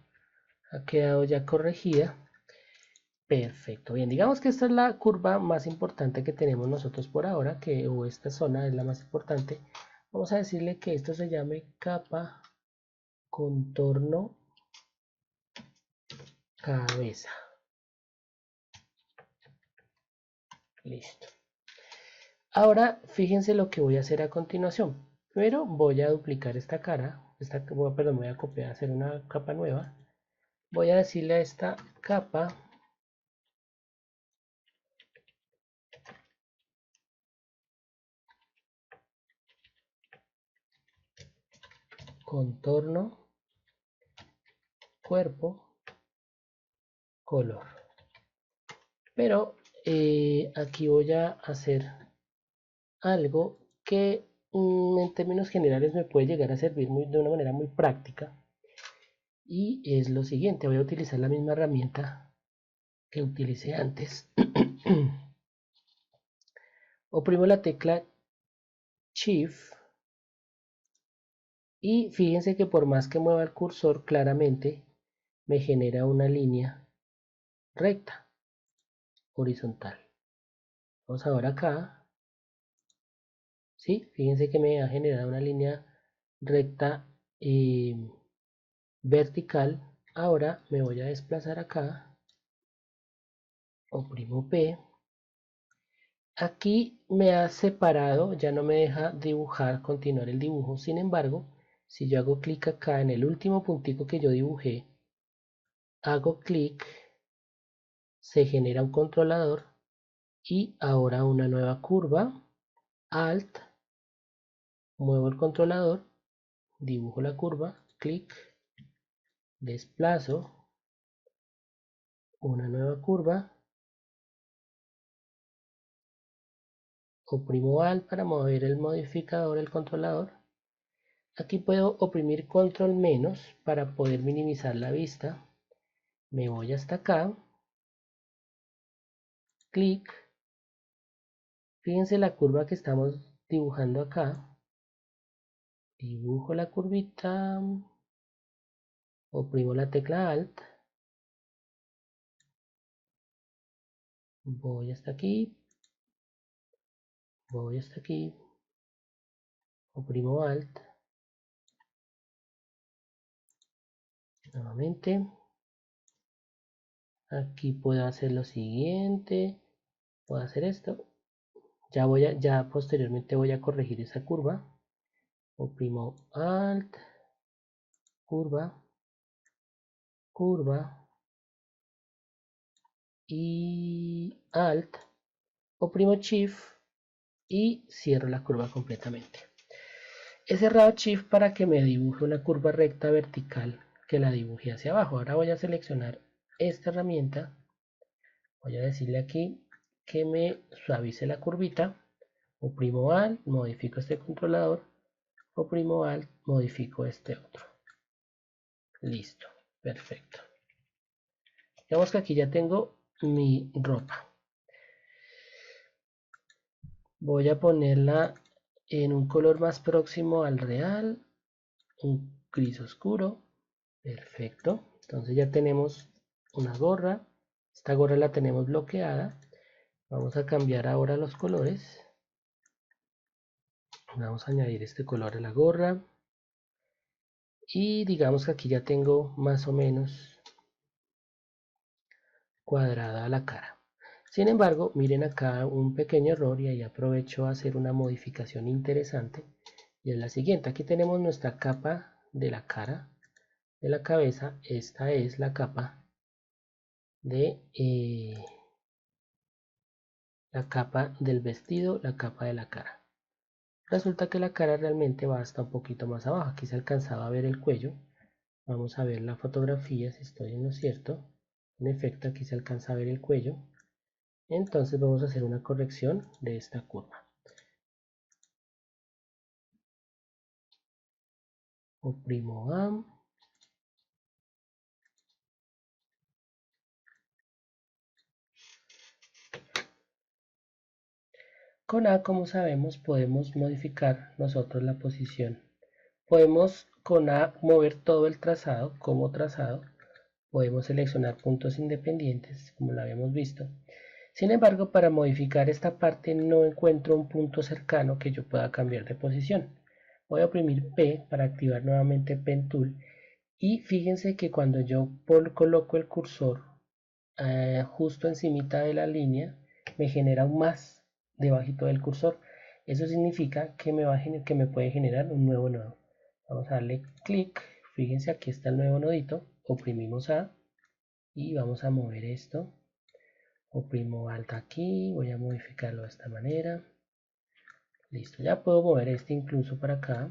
ha quedado ya corregida. Perfecto, bien, digamos que esta es la curva más importante que tenemos nosotros por ahora, o esta zona es la más importante. Vamos a decirle que esto se llame capa contorno cabeza. Listo. Ahora fíjense lo que voy a hacer a continuación. Primero voy a duplicar esta cara, perdón, voy a copiar, hacer una capa nueva. Voy a decirle a esta capa contorno, cuerpo, color. Pero aquí voy a hacer algo que en términos generales me puede llegar a servir de una manera muy práctica, y es lo siguiente. Voy a utilizar la misma herramienta que utilicé antes. Oprimo la tecla Shift y fíjense que por más que mueva el cursor, claramente me genera una línea recta, horizontal. Vamos ahora acá. ¿Sí? Fíjense que me ha generado una línea recta vertical. Ahora me voy a desplazar acá, oprimo P. Aquí me ha separado, ya no me deja dibujar, continuar el dibujo. Sin embargo, si yo hago clic acá en el último puntico que yo dibujé, hago clic, se genera un controlador y ahora una nueva curva. Alt, muevo el controlador, dibujo la curva, clic, desplazo, una nueva curva, oprimo Alt para mover el modificador, el controlador. Aquí puedo oprimir control menos para poder minimizar la vista. Me voy hasta acá, clic, fíjense la curva que estamos dibujando acá, dibujo la curvita, oprimo la tecla Alt, voy hasta aquí, oprimo Alt, nuevamente, aquí puedo hacer lo siguiente, puedo hacer esto, ya posteriormente voy a corregir esa curva, oprimo Alt, curva, y Alt, oprimo Shift y cierro la curva completamente. He cerrado Shift para que me dibuje una curva recta vertical que la dibuje hacia abajo. Ahora voy a seleccionar esta herramienta, voy a decirle aquí que me suavice la curvita, oprimo Alt, modifico este controlador, oprimo Alt, modifico este otro. Listo, perfecto. Digamos que aquí ya tengo mi ropa. Voy a ponerla en un color más próximo al real, un gris oscuro. Perfecto. Entonces ya tenemos una gorra. Esta gorra la tenemos bloqueada. Vamos a cambiar ahora los colores. Vamos a añadir este color a la gorra. Y digamos que aquí ya tengo más o menos cuadrada la cara. Sin embargo, miren acá un pequeño error, y ahí aprovecho a hacer una modificación interesante. Y es la siguiente. Aquí tenemos nuestra capa de la cara, de la cabeza. Esta es la capa del vestido, la capa de la cara. Resulta que la cara realmente va hasta un poquito más abajo. Aquí se alcanzaba a ver el cuello. Vamos a ver la fotografía si estoy en lo cierto. En efecto, aquí se alcanza a ver el cuello. Entonces vamos a hacer una corrección de esta curva. Oprimo A. Con A, como sabemos, podemos modificar nosotros la posición. Podemos con A mover todo el trazado como trazado. Podemos seleccionar puntos independientes, como lo habíamos visto. Sin embargo, para modificar esta parte no encuentro un punto cercano que yo pueda cambiar de posición. Voy a oprimir P para activar nuevamente Pen Tool. Y fíjense que cuando yo coloco el cursor justo encimita de la línea, me genera un más debajito del cursor. Eso significa que me puede generar un nuevo nodo. Vamos a darle clic, fíjense aquí está el nuevo nodito, oprimimos A y vamos a mover esto. Oprimo Alt aquí, voy a modificarlo de esta manera. Listo, ya puedo mover este incluso para acá.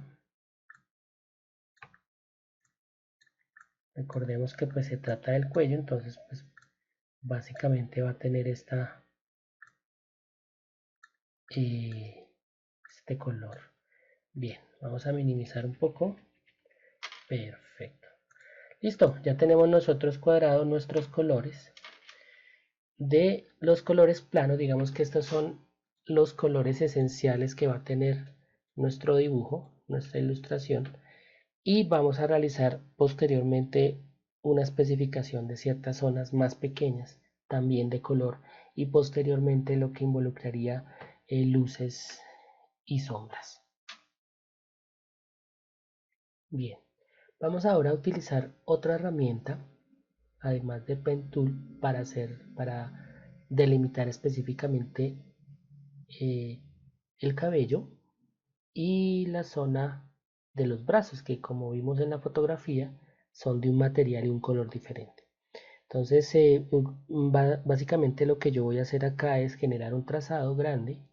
Recordemos que pues se trata del cuello, entonces pues básicamente va a tener este color. Bien, vamos a minimizar un poco. Perfecto. Listo, ya tenemos nosotros cuadrados nuestros colores. De los colores planos, digamos que estos son los colores esenciales que va a tener nuestro dibujo, nuestra ilustración, y vamos a realizar posteriormente una especificación de ciertas zonas más pequeñas, también de color, y posteriormente lo que involucraría luces y sombras. Bien, vamos ahora a utilizar otra herramienta, además de Pen Tool, para delimitar específicamente el cabello y la zona de los brazos, que como vimos en la fotografía son de un material y un color diferente. Entonces básicamente lo que yo voy a hacer acá es generar un trazado grande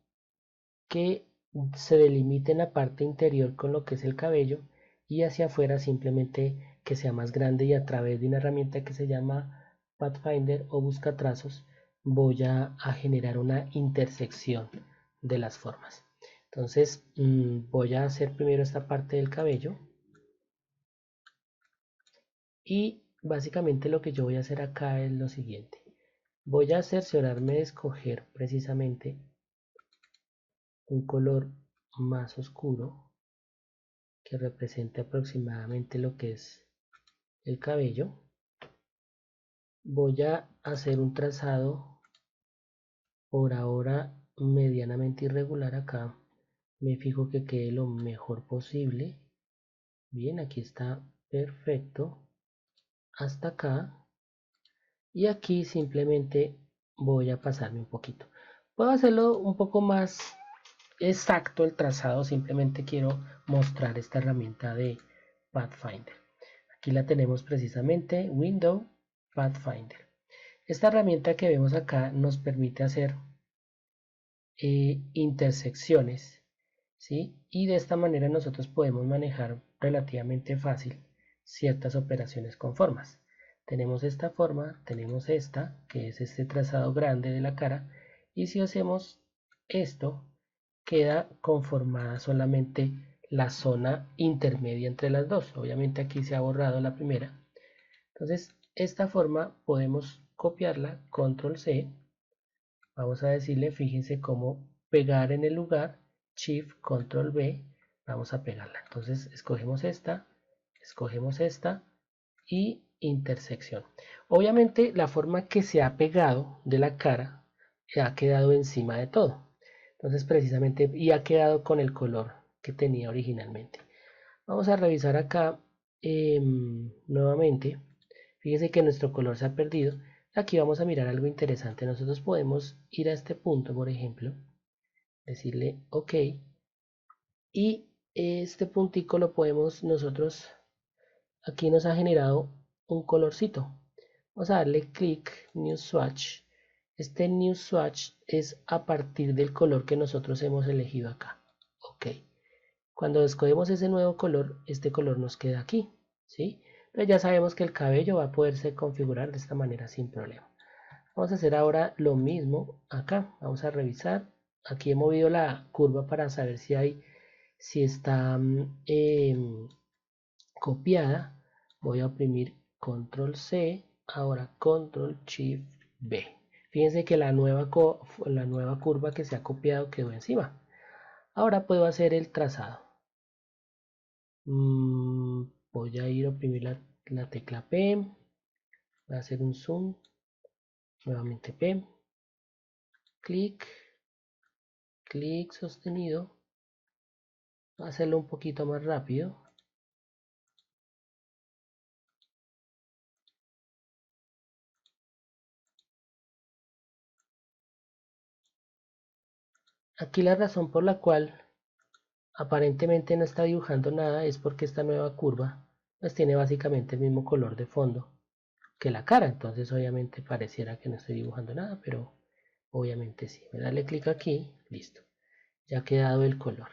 que se delimite en la parte interior con lo que es el cabello y hacia afuera simplemente que sea más grande, y a través de una herramienta que se llama Pathfinder o buscatrazos voy a generar una intersección de las formas. Entonces voy a hacer primero esta parte del cabello y básicamente lo que yo voy a hacer acá es lo siguiente. Voy a cerciorarme de escoger precisamente un color más oscuro que represente aproximadamente lo que es el cabello. Voy a hacer un trazado por ahora medianamente irregular acá. Me fijo que quede lo mejor posible. Bien, aquí está perfecto. Hasta acá. Y aquí simplemente voy a pasarme un poquito. Puedo hacerlo un poco más exacto el trazado, simplemente quiero mostrar esta herramienta de Pathfinder. Aquí la tenemos precisamente, Window Pathfinder. Esta herramienta que vemos acá nos permite hacer intersecciones, ¿sí? Y de esta manera nosotros podemos manejar relativamente fácil ciertas operaciones con formas. Tenemos esta forma, tenemos esta, que es este trazado grande de la cara, y si hacemos esto, queda conformada solamente la zona intermedia entre las dos. Obviamente aquí se ha borrado la primera. Entonces, esta forma podemos copiarla, control C. Vamos a decirle, fíjense cómo pegar en el lugar, shift, control B, vamos a pegarla. Entonces, escogemos esta y intersección. Obviamente, la forma que se ha pegado de la cara ha quedado encima de todo. Entonces, precisamente, y ha quedado con el color que tenía originalmente. Vamos a revisar acá nuevamente. Fíjese que nuestro color se ha perdido. Aquí vamos a mirar algo interesante. Nosotros podemos ir a este punto, por ejemplo, decirle OK, y este puntico lo podemos nosotros, aquí nos ha generado un colorcito. Vamos a darle clic, New Swatch. Este New Swatch es a partir del color que nosotros hemos elegido acá. OK. Cuando escogemos ese nuevo color, este color nos queda aquí, ¿sí? Entonces ya sabemos que el cabello va a poderse configurar de esta manera sin problema. Vamos a hacer ahora lo mismo acá. Vamos a revisar. Aquí he movido la curva para saber si está copiada. Voy a oprimir control C, ahora control shift B. Fíjense que la nueva curva que se ha copiado quedó encima. Ahora puedo hacer el trazado. Voy a ir a oprimir la tecla P, voy a hacer un zoom, nuevamente P, clic, clic sostenido, voy a hacerlo un poquito más rápido. Aquí la razón por la cual aparentemente no está dibujando nada es porque esta nueva curva pues tiene básicamente el mismo color de fondo que la cara, entonces obviamente pareciera que no estoy dibujando nada, pero obviamente sí. Voy a darle clic aquí, listo, ya ha quedado el color.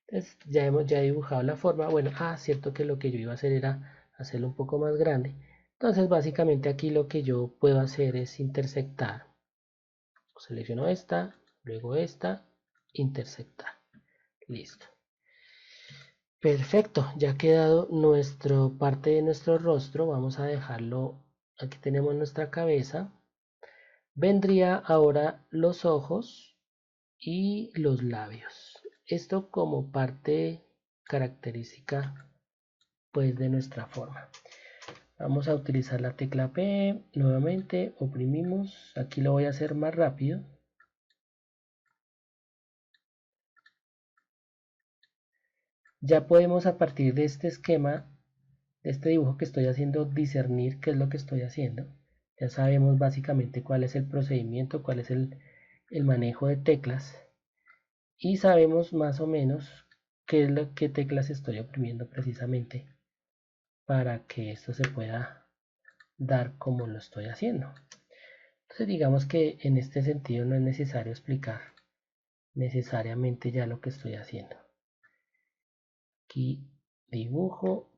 Entonces ya he dibujado la forma. Bueno, cierto que lo que yo iba a hacer era hacerlo un poco más grande. Entonces básicamente aquí lo que yo puedo hacer es intersectar. Selecciono esta, luego esta, intersectar. Listo. Perfecto, ya ha quedado nuestro parte de nuestro rostro. Vamos a dejarlo, aquí tenemos nuestra cabeza. Vendría ahora los ojos y los labios. Esto como parte característica pues de nuestra forma. Vamos a utilizar la tecla P, nuevamente oprimimos, aquí lo voy a hacer más rápido. Ya podemos a partir de este esquema, de este dibujo que estoy haciendo, discernir qué es lo que estoy haciendo. Ya sabemos básicamente cuál es el procedimiento, cuál es el manejo de teclas. Y sabemos más o menos qué teclas estoy oprimiendo precisamente para que esto se pueda dar como lo estoy haciendo. Entonces digamos que en este sentido no es necesario explicar necesariamente ya lo que estoy haciendo. Aquí dibujo.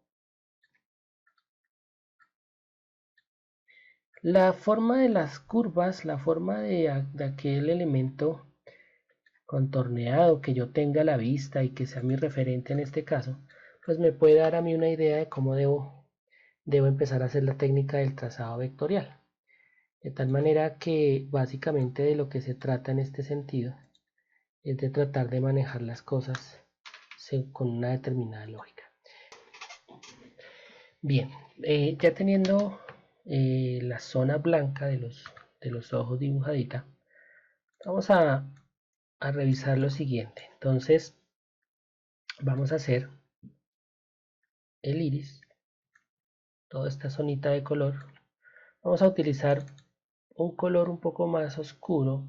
La forma de las curvas, la forma de aquel elemento contorneado que yo tenga a la vista y que sea mi referente en este caso, pues me puede dar a mí una idea de cómo debo empezar a hacer la técnica del trazado vectorial. De tal manera que básicamente de lo que se trata en este sentido es de tratar de manejar las cosas con una determinada lógica. Bien, ya teniendo la zona blanca de los ojos dibujadita, vamos a revisar lo siguiente. Entonces, vamos a hacer el iris, toda esta zonita de color. Vamos a utilizar un color un poco más oscuro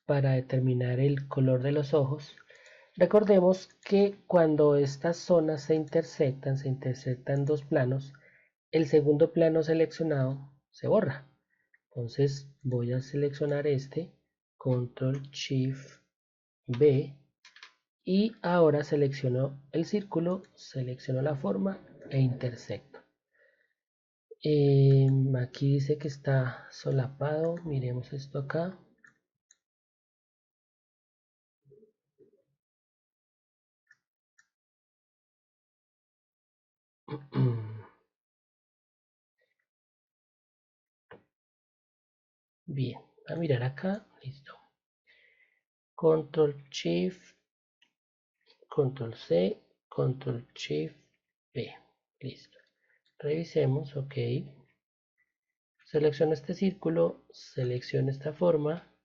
para determinar el color de los ojos. Recordemos que cuando estas zonas se intersectan dos planos, el segundo plano seleccionado se borra. Entonces voy a seleccionar este, Control Shift B, y ahora selecciono el círculo, selecciono la forma e intersecto. Aquí dice que está solapado, miremos esto acá. Bien, a mirar acá, listo. Control Shift, Control C, Control Shift B, listo. Revisemos, ok. Selecciono este círculo, selecciono esta forma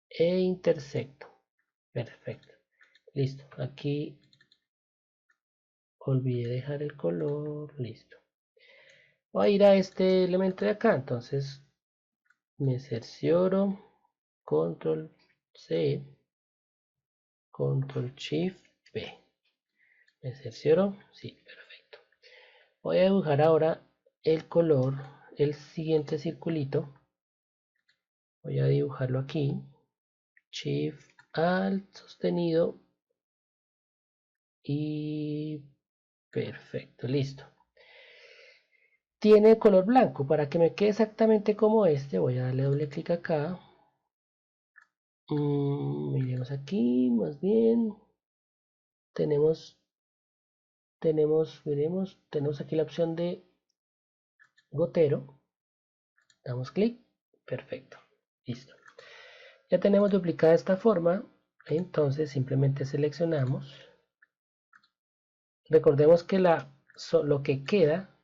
e intersecto. Perfecto. Listo. Aquí olvidé dejar el color. Listo. Voy a ir a este elemento de acá. Entonces me cercioro. Control C. Control Shift B. Me cercioro. Sí, perfecto. Voy a dibujar ahora el color. El siguiente circulito. Voy a dibujarlo aquí. Shift Alt sostenido. Y perfecto, listo. Tiene color blanco. Para que me quede exactamente como este, voy a darle doble clic acá. Miremos aquí, más bien. Tenemos aquí la opción de gotero. Damos clic. Perfecto. Listo. Ya tenemos duplicada esta forma. Entonces simplemente seleccionamos. Recordemos que lo que queda,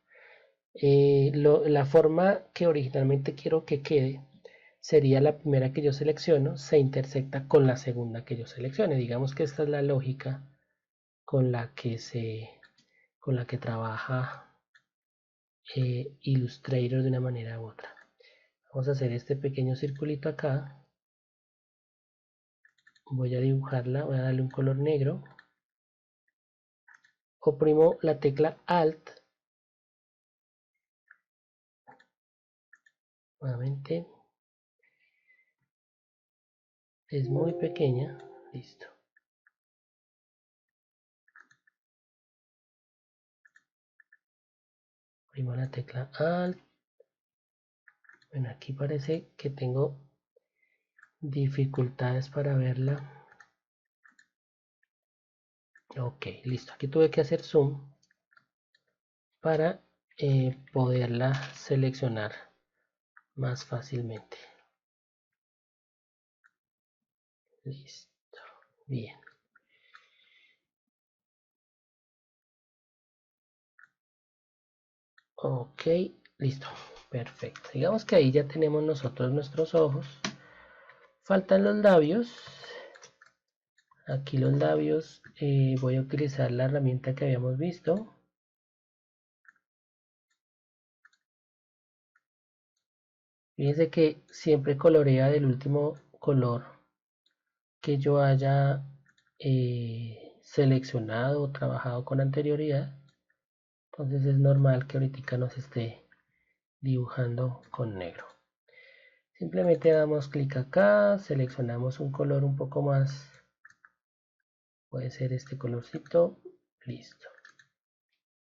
la forma que originalmente quiero que quede, sería la primera que yo selecciono, se intersecta con la segunda que yo seleccione. Digamos que esta es la lógica con la que trabaja Illustrator de una manera u otra. Vamos a hacer este pequeño circulito acá. Voy a dibujarla, voy a darle un color negro. Oprimo la tecla Alt. Nuevamente. Es muy pequeña. Listo. Primo la tecla Alt. Bueno, aquí parece que tengo dificultades para verla. Ok, listo. Aquí tuve que hacer zoom para poderla seleccionar más fácilmente. Listo. Bien. Ok, listo. Perfecto. Digamos que ahí ya tenemos nosotros nuestros ojos. Faltan los labios. Aquí los labios voy a utilizar la herramienta que habíamos visto. Fíjense que siempre colorea del último color que yo haya seleccionado o trabajado con anterioridad. Entonces es normal que ahorita nos esté dibujando con negro. Simplemente damos clic acá, seleccionamos un color un poco más, puede ser este colorcito, listo,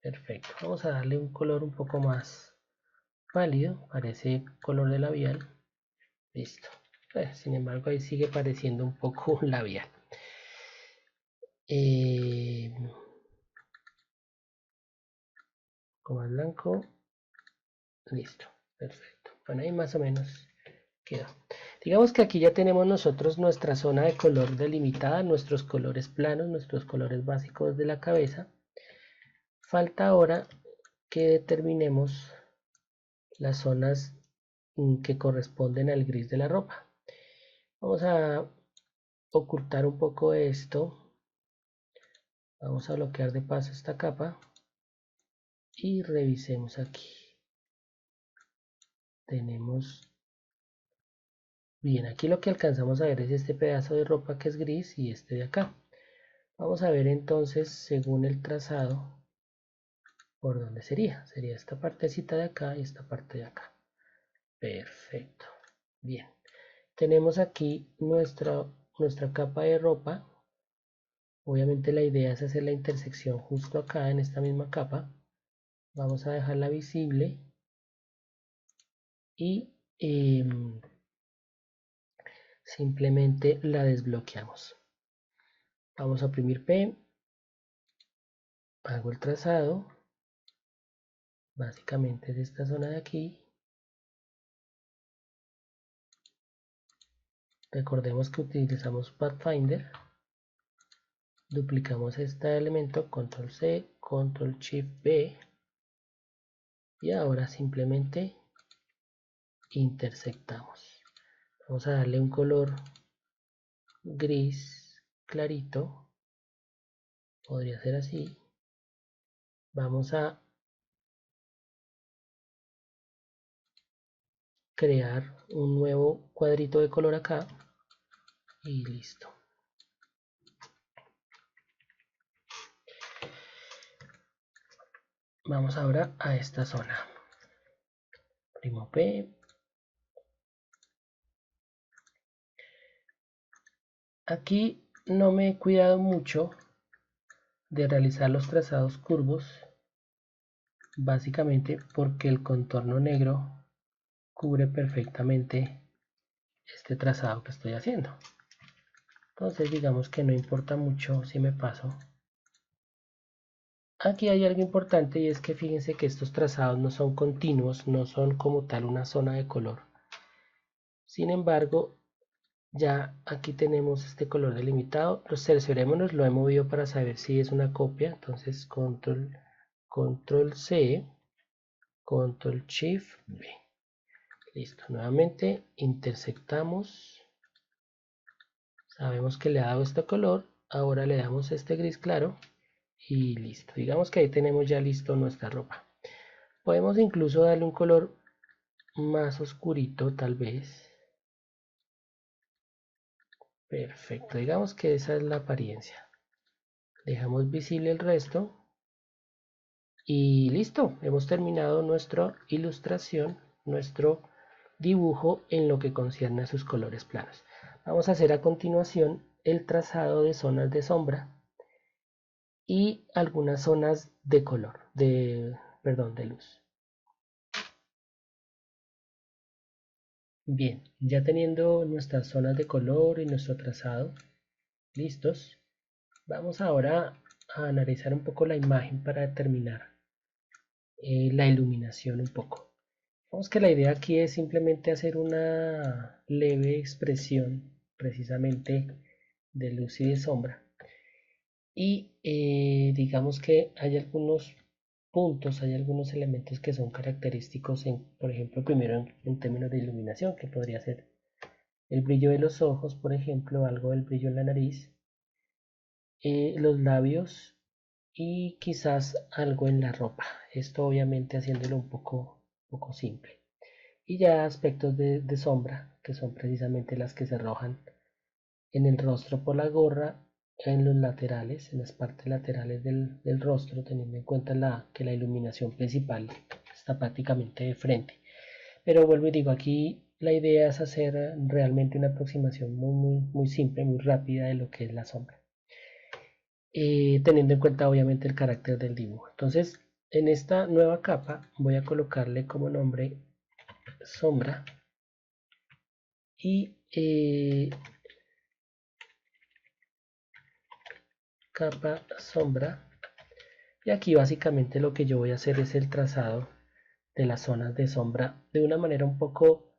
perfecto. Vamos a darle un color un poco más pálido, parece color de labial, listo. Sin embargo ahí sigue pareciendo un poco un labial. Como es blanco, listo, perfecto. Bueno, ahí más o menos quedó. Digamos que aquí ya tenemos nosotros nuestra zona de color delimitada, nuestros colores planos, nuestros colores básicos de la cabeza. Falta ahora que determinemos las zonas que corresponden al gris de la ropa. Vamos a ocultar un poco esto. Vamos a bloquear de paso esta capa y revisemos aquí. Tenemos bien, aquí lo que alcanzamos a ver es este pedazo de ropa que es gris y este de acá. Vamos a ver entonces, según el trazado, por dónde sería. Sería esta partecita de acá y esta parte de acá. Perfecto. Bien. Tenemos aquí nuestra capa de ropa. Obviamente la idea es hacer la intersección justo acá en esta misma capa. Vamos a dejarla visible y simplemente la desbloqueamos. Vamos a oprimir P. Hago el trazado. Básicamente de esta zona de aquí. Recordemos que utilizamos Pathfinder. Duplicamos este elemento, control C, control shift B. Y ahora simplemente intersectamos. Vamos a darle un color gris clarito. Podría ser así. Vamos a crear un nuevo cuadrito de color acá. Y listo. Vamos ahora a esta zona. Primo P. Aquí no me he cuidado mucho de realizar los trazados curvos, básicamente porque el contorno negro cubre perfectamente este trazado que estoy haciendo. Entonces digamos que no importa mucho si me paso. Aquí hay algo importante y es que fíjense que estos trazados no son continuos, no son como tal una zona de color. Sin embargo, ya aquí tenemos este color delimitado. Cerciorémonos, lo he movido para saber si es una copia. Entonces control C, control shift B. Listo, nuevamente intersectamos. Sabemos que le ha dado este color. Ahora le damos este gris claro. Y listo. Digamos que ahí tenemos ya listo nuestra ropa. Podemos incluso darle un color más oscurito tal vez. Perfecto. Digamos que esa es la apariencia. Dejamos visible el resto. Y listo. Hemos terminado nuestra ilustración, nuestro dibujo en lo que concierne a sus colores planos. Vamos a hacer a continuación el trazado de zonas de sombra y algunas zonas de color, de luz. Bien, ya teniendo nuestras zonas de color y nuestro trazado listos, vamos ahora a analizar un poco la imagen para determinar la iluminación un poco. Vemos que la idea aquí es simplemente hacer una leve expresión precisamente de luz y de sombra. Y digamos que hay algunos puntos, hay algunos elementos que son característicos por ejemplo, primero en términos de iluminación, que podría ser el brillo de los ojos, por ejemplo, algo del brillo en la nariz, los labios y quizás algo en la ropa. Esto obviamente haciéndolo poco simple. Y ya aspectos de sombra, que son precisamente las que se arrojan en el rostro por la gorra, en los laterales, en las partes laterales del rostro, teniendo en cuenta que la iluminación principal está prácticamente de frente. Pero vuelvo y digo, aquí la idea es hacer realmente una aproximación muy simple, muy rápida de lo que es la sombra, teniendo en cuenta obviamente el carácter del dibujo. Entonces, en esta nueva capa voy a colocarle como nombre sombra y capa sombra. Y aquí básicamente lo que yo voy a hacer es el trazado de las zonas de sombra de una manera un poco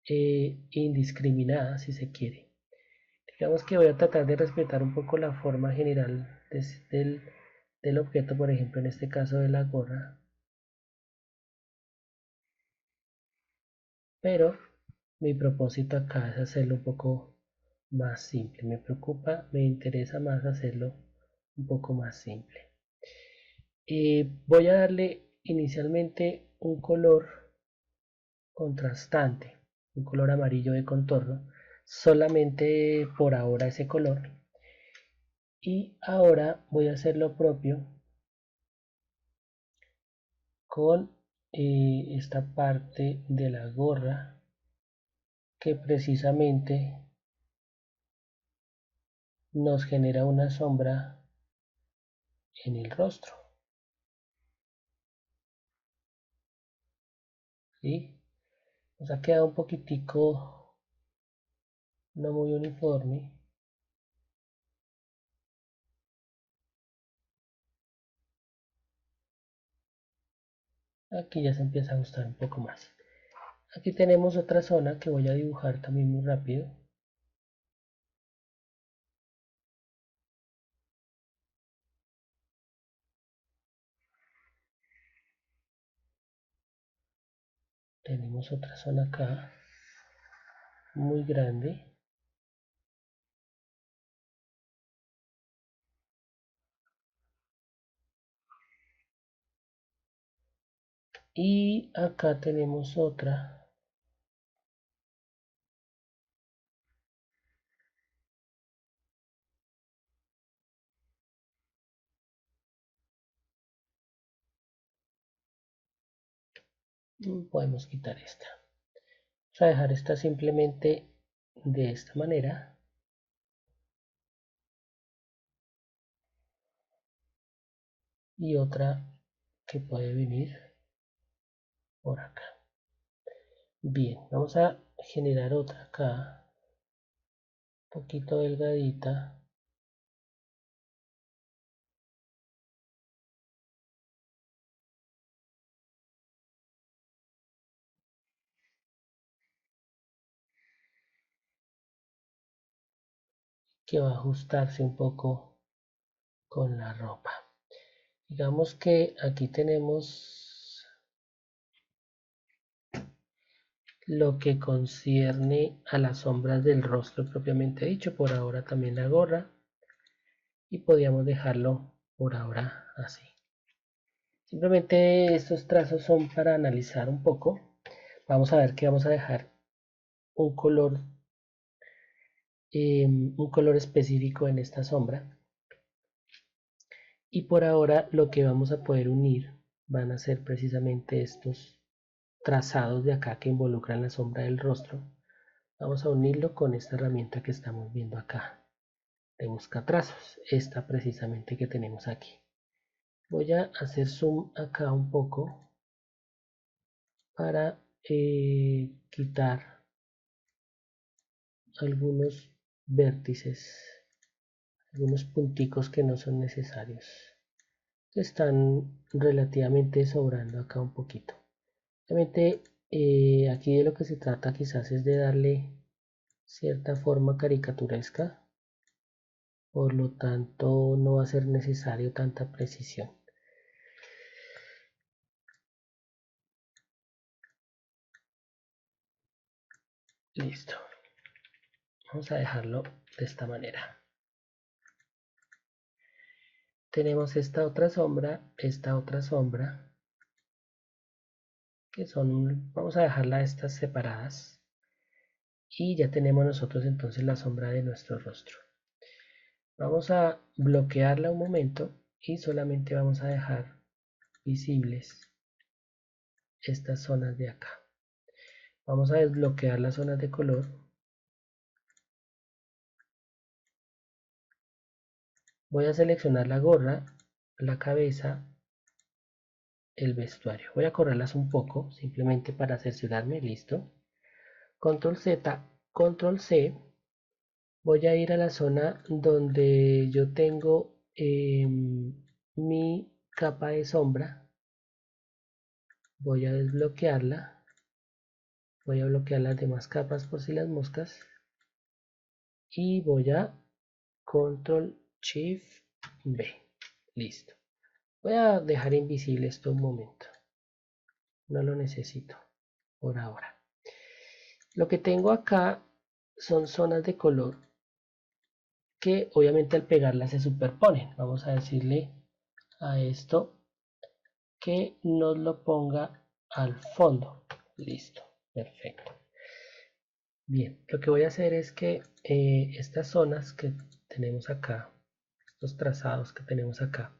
indiscriminada, si se quiere. Digamos que voy a tratar de respetar un poco la forma general del objeto, por ejemplo en este caso de la gorra, pero mi propósito acá es hacerlo un poco más simple. Me interesa más hacerlo un poco más simple. Voy a darle inicialmente un color contrastante, un color amarillo de contorno, solamente por ahora ese color. Y ahora voy a hacer lo propio con esta parte de la gorra que precisamente nos genera una sombra en el rostro. ¿Sí? Nos ha quedado un poquitico no muy uniforme. Aquí ya se empieza a ajustar un poco más. Aquí tenemos otra zona que voy a dibujar también muy rápido. Tenemos otra zona acá muy grande. Y acá tenemos otra. Podemos quitar esta. Vamos a dejar esta simplemente de esta manera. Y otra que puede venir por acá. Bien, vamos a generar otra acá. Un poquito delgadita. Que va a ajustarse un poco con la ropa. Digamos que aquí tenemos lo que concierne a las sombras del rostro propiamente dicho, por ahora también la gorra, y podríamos dejarlo por ahora así. Simplemente estos trazos son para analizar un poco. Vamos a ver que vamos a dejar un color específico en esta sombra, y por ahora lo que vamos a poder unir van a ser precisamente estos trazados de acá que involucran la sombra del rostro. Vamos a unirlo con esta herramienta que estamos viendo acá de busca trazos, esta precisamente que tenemos aquí. Voy a hacer zoom acá un poco para quitar algunos vértices, algunos punticos que no son necesarios, que están relativamente sobrando acá un poquito. Obviamente aquí de lo que se trata quizás es de darle cierta forma caricaturesca, por lo tanto no va a ser necesario tanta precisión. Listo, vamos a dejarlo de esta manera. Tenemos esta otra sombra, que son, vamos a dejarla estas separadas, y ya tenemos nosotros entonces la sombra de nuestro rostro. Vamos a bloquearla un momento y solamente vamos a dejar visibles estas zonas de acá. Vamos a desbloquear las zonas de color. Voy a seleccionar la gorra, la cabeza, el vestuario. Voy a correrlas un poco, simplemente para cerciorarme. Listo. Control Z, Control C. Voy a ir a la zona donde yo tengo mi capa de sombra. Voy a desbloquearla. Voy a bloquear las demás capas por si las moscas. Y voy a Control Shift B. Listo. Voy a dejar invisible esto un momento. No lo necesito por ahora. Lo que tengo acá son zonas de color que obviamente al pegarlas se superponen. Vamos a decirle a esto que nos lo ponga al fondo. Listo, perfecto. Bien, lo que voy a hacer es que estas zonas que tenemos acá, estos trazados que tenemos acá,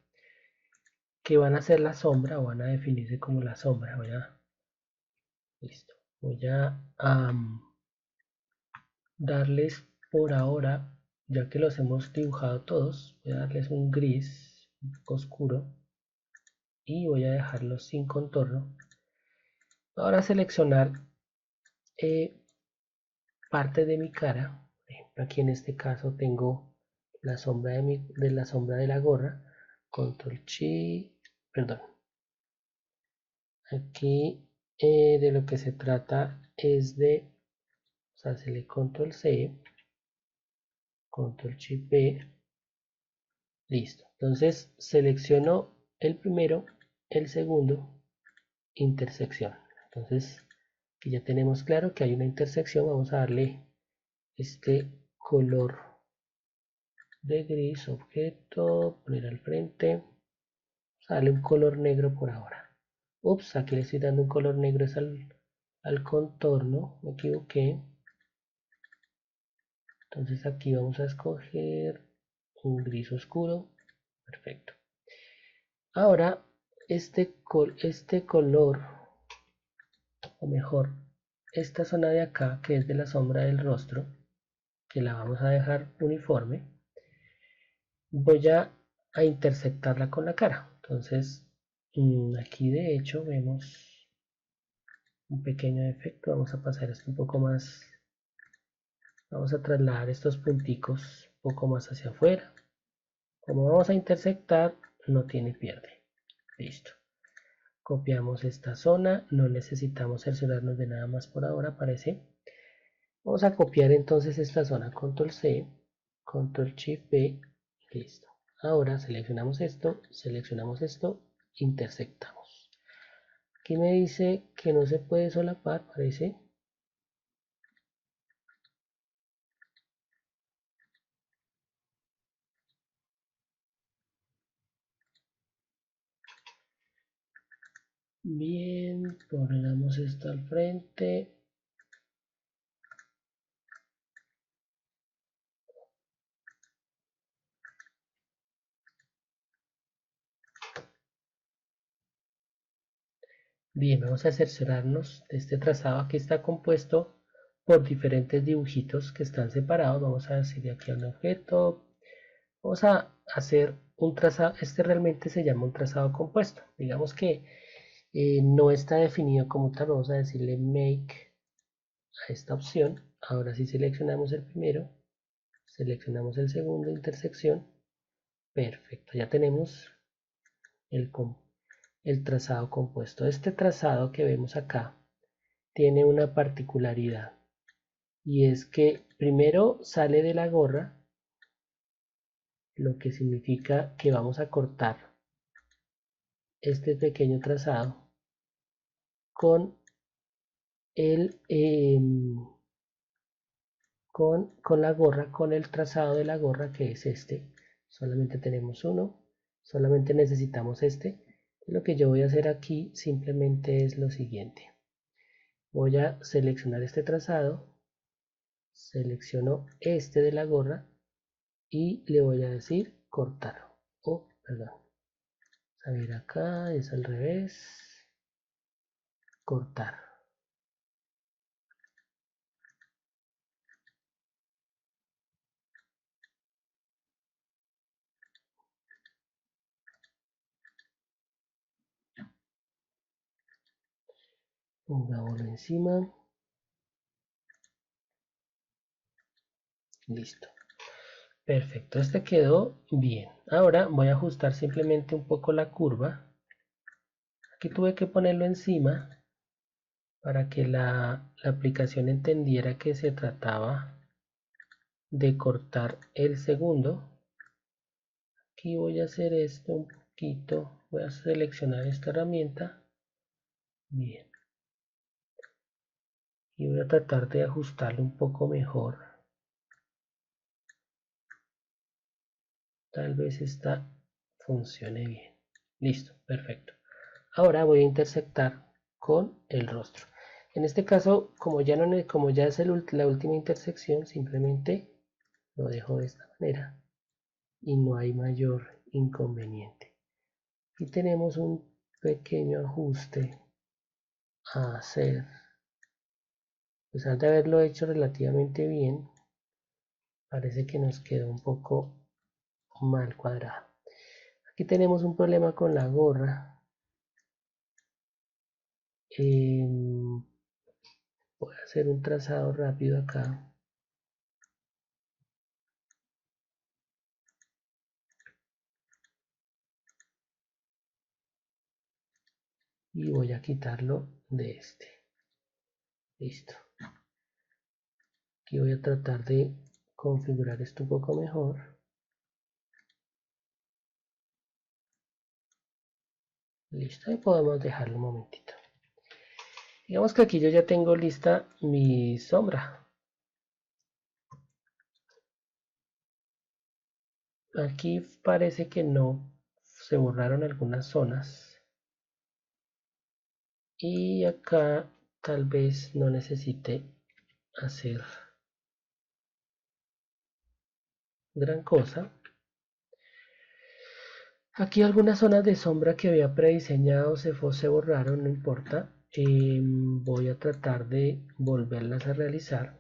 que van a ser la sombra o van a definirse como la sombra, listo. Voy a darles por ahora, ya que los hemos dibujado todos, voy a darles un gris un poco oscuro y voy a dejarlos sin contorno. Ahora seleccionar parte de mi cara. Por ejemplo, aquí en este caso tengo la sombra de la sombra de la gorra. Control Chi, perdón. Aquí de lo que se trata es de, o sea, hacerle Control C, Control Shift B. Listo. Entonces selecciono el primero, el segundo, intersección. Entonces aquí ya tenemos claro que hay una intersección. Vamos a darle este color de gris, objeto, poner al frente. Vamos a darle un color negro por ahora. Ups, aquí le estoy dando un color negro es al contorno, me equivoqué. Entonces aquí vamos a escoger un gris oscuro. Perfecto. Ahora este color, o mejor, esta zona de acá, que es de la sombra del rostro, que la vamos a dejar uniforme, voy a intersectarla con la cara. Entonces aquí de hecho vemos un pequeño efecto. Vamos a pasar esto un poco más, vamos a trasladar estos punticos un poco más hacia afuera. Como vamos a intersectar, no tiene pierde. Listo. Copiamos esta zona, no necesitamos cerciorarnos de nada más por ahora, parece. Vamos a copiar entonces esta zona, Control C, Control Shift B, listo. Ahora seleccionamos esto, intersectamos. Aquí me dice que no se puede solapar, parece. Bien, ponemos esto al frente. Bien, vamos a cerciorarnos de este trazado. Aquí está compuesto por diferentes dibujitos que están separados. Vamos a decirle aquí a un objeto. Vamos a hacer un trazado. Este realmente se llama un trazado compuesto. Digamos que no está definido como tal. Vamos a decirle make a esta opción. Ahora si seleccionamos el primero, seleccionamos el segundo, intersección, perfecto, ya tenemos el trazado compuesto. Este trazado que vemos acá tiene una particularidad y es que primero sale de la gorra, lo que significa que vamos a cortar este pequeño trazado con el con la gorra, con el trazado de la gorra, que es este. Solamente tenemos uno, solamente necesitamos este. Lo que yo voy a hacer aquí simplemente es lo siguiente: voy a seleccionar este trazado, selecciono este de la gorra y le voy a decir cortar. Perdón, a ver, acá es al revés, cortar. Pongámoslo encima. Listo. Perfecto, este quedó bien. Ahora voy a ajustar simplemente un poco la curva. Aquí tuve que ponerlo encima para que la aplicación entendiera que se trataba de cortar el segundo. Aquí voy a hacer esto un poquito, voy a seleccionar esta herramienta, bien, y voy a tratar de ajustarlo un poco mejor. Tal vez esta funcione bien. Listo, perfecto. Ahora voy a intersectar con el rostro. En este caso, como ya es la última intersección, simplemente lo dejo de esta manera y no hay mayor inconveniente. Y tenemos un pequeño ajuste a hacer. A pesar de haberlo hecho relativamente bien, parece que nos quedó un poco mal cuadrado. Aquí tenemos un problema con la gorra. Voy a hacer un trazado rápido acá. Y voy a quitarlo de este. Listo. Aquí voy a tratar de configurar esto un poco mejor. Listo, y podemos dejarlo un momentito. Digamos que aquí yo ya tengo lista mi sombra. Aquí parece que no se borraron algunas zonas. Y acá tal vez no necesite hacer gran cosa. Aquí algunas zonas de sombra que había prediseñado se borraron, no importa. Voy a tratar de volverlas a realizar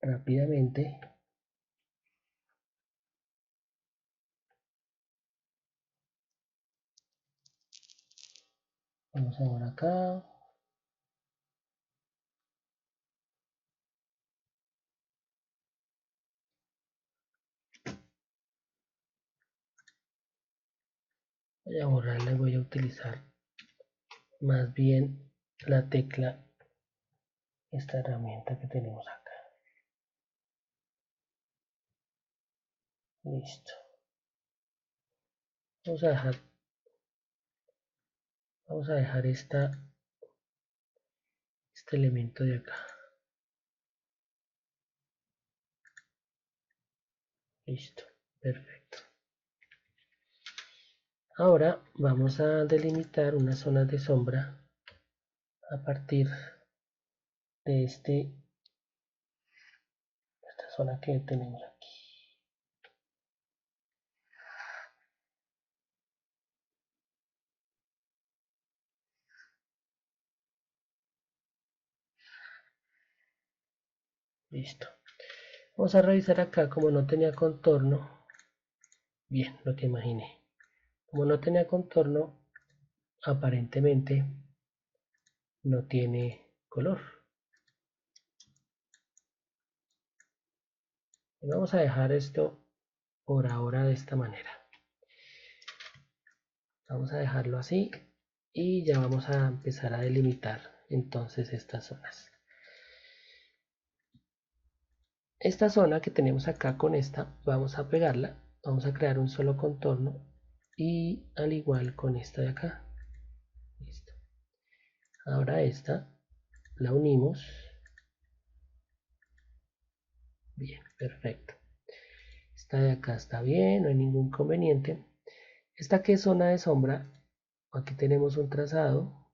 rápidamente. Vamos ahora acá. Voy a borrarla y voy a utilizar más bien la tecla, esta herramienta que tenemos acá. Listo. Vamos a dejar este elemento de acá. Listo. Perfecto. Ahora vamos a delimitar unas zonas de sombra a partir de esta zona que tenemos aquí. Listo. Vamos a revisar acá, como no tenía contorno. Bien, lo que imaginé. Como no tenía contorno, aparentemente no tiene color. Y vamos a dejar esto por ahora de esta manera. Vamos a dejarlo así y ya vamos a empezar a delimitar entonces estas zonas. Esta zona que tenemos acá con esta, vamos a pegarla, vamos a crear un solo contorno y al igual con esta de acá. Listo. Ahora esta la unimos. Bien, perfecto. Esta de acá está bien, no hay ningún inconveniente. Esta que es zona de sombra, aquí tenemos un trazado.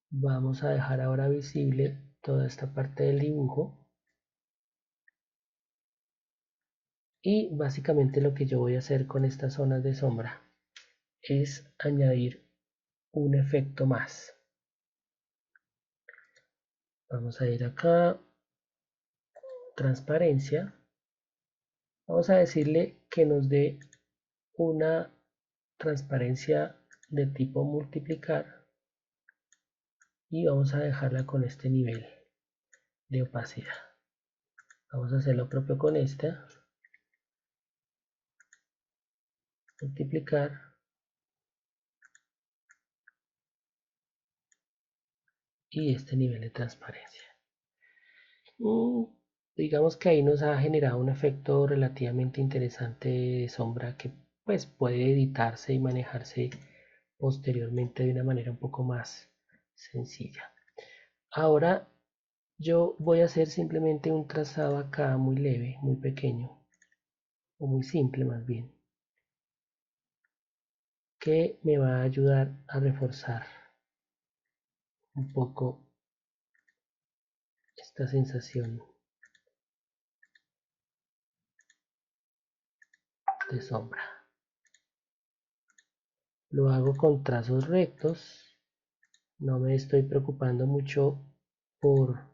Vamos a dejar ahora visible toda esta parte del dibujo. Y básicamente lo que yo voy a hacer con estas zonas de sombra es añadir un efecto más. Vamos a ir acá, transparencia. Vamos a decirle que nos dé una transparencia de tipo multiplicar y vamos a dejarla con este nivel de opacidad. Vamos a hacer lo propio con esta, multiplicar y este nivel de transparencia. Digamos que ahí nos ha generado un efecto relativamente interesante de sombra que pues puede editarse y manejarse posteriormente de una manera un poco más sencilla. Ahora yo voy a hacer simplemente un trazado acá muy leve, muy pequeño, o muy simple más bien, que me va a ayudar a reforzar un poco esta sensación de sombra. Lo hago con trazos rectos, no me estoy preocupando mucho por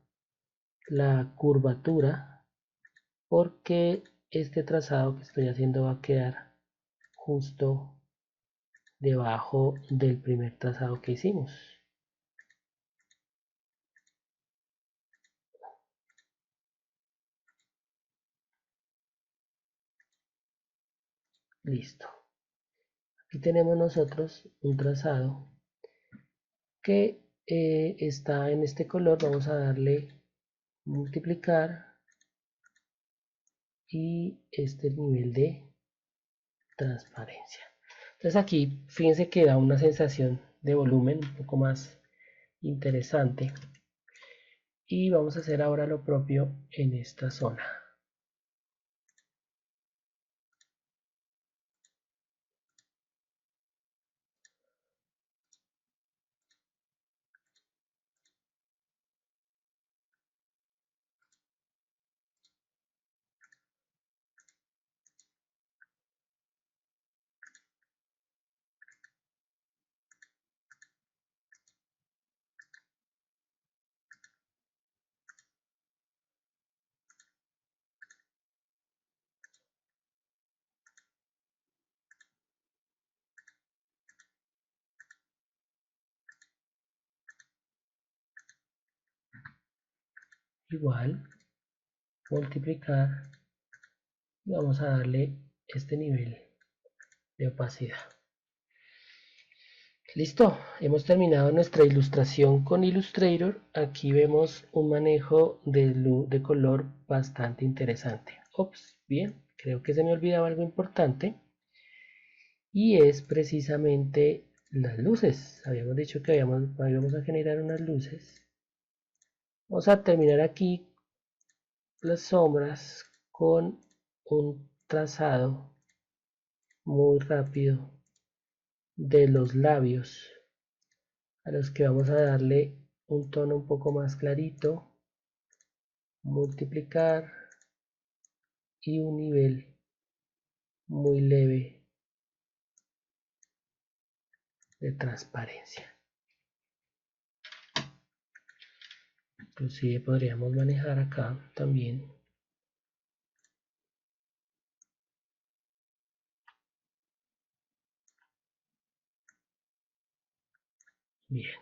la curvatura, porque este trazado que estoy haciendo va a quedar justo debajo del primer trazado que hicimos. Listo. Aquí tenemos nosotros un trazado que está en este color. Vamos a darle multiplicar y este nivel de transparencia. Entonces aquí fíjense que da una sensación de volumen un poco más interesante. Y vamos a hacer ahora lo propio en esta zona. Igual, multiplicar y vamos a darle este nivel de opacidad. Listo, hemos terminado nuestra ilustración con Illustrator. Aquí vemos un manejo de color bastante interesante. Ops, bien, creo que se me olvidaba algo importante y es precisamente las luces. Habíamos dicho que íbamos a generar unas luces. Vamos a terminar aquí las sombras con un trazado muy rápido de los labios, a los que vamos a darle un tono un poco más clarito, multiplicar y un nivel muy leve de transparencia. Inclusive podríamos manejar acá también. Bien,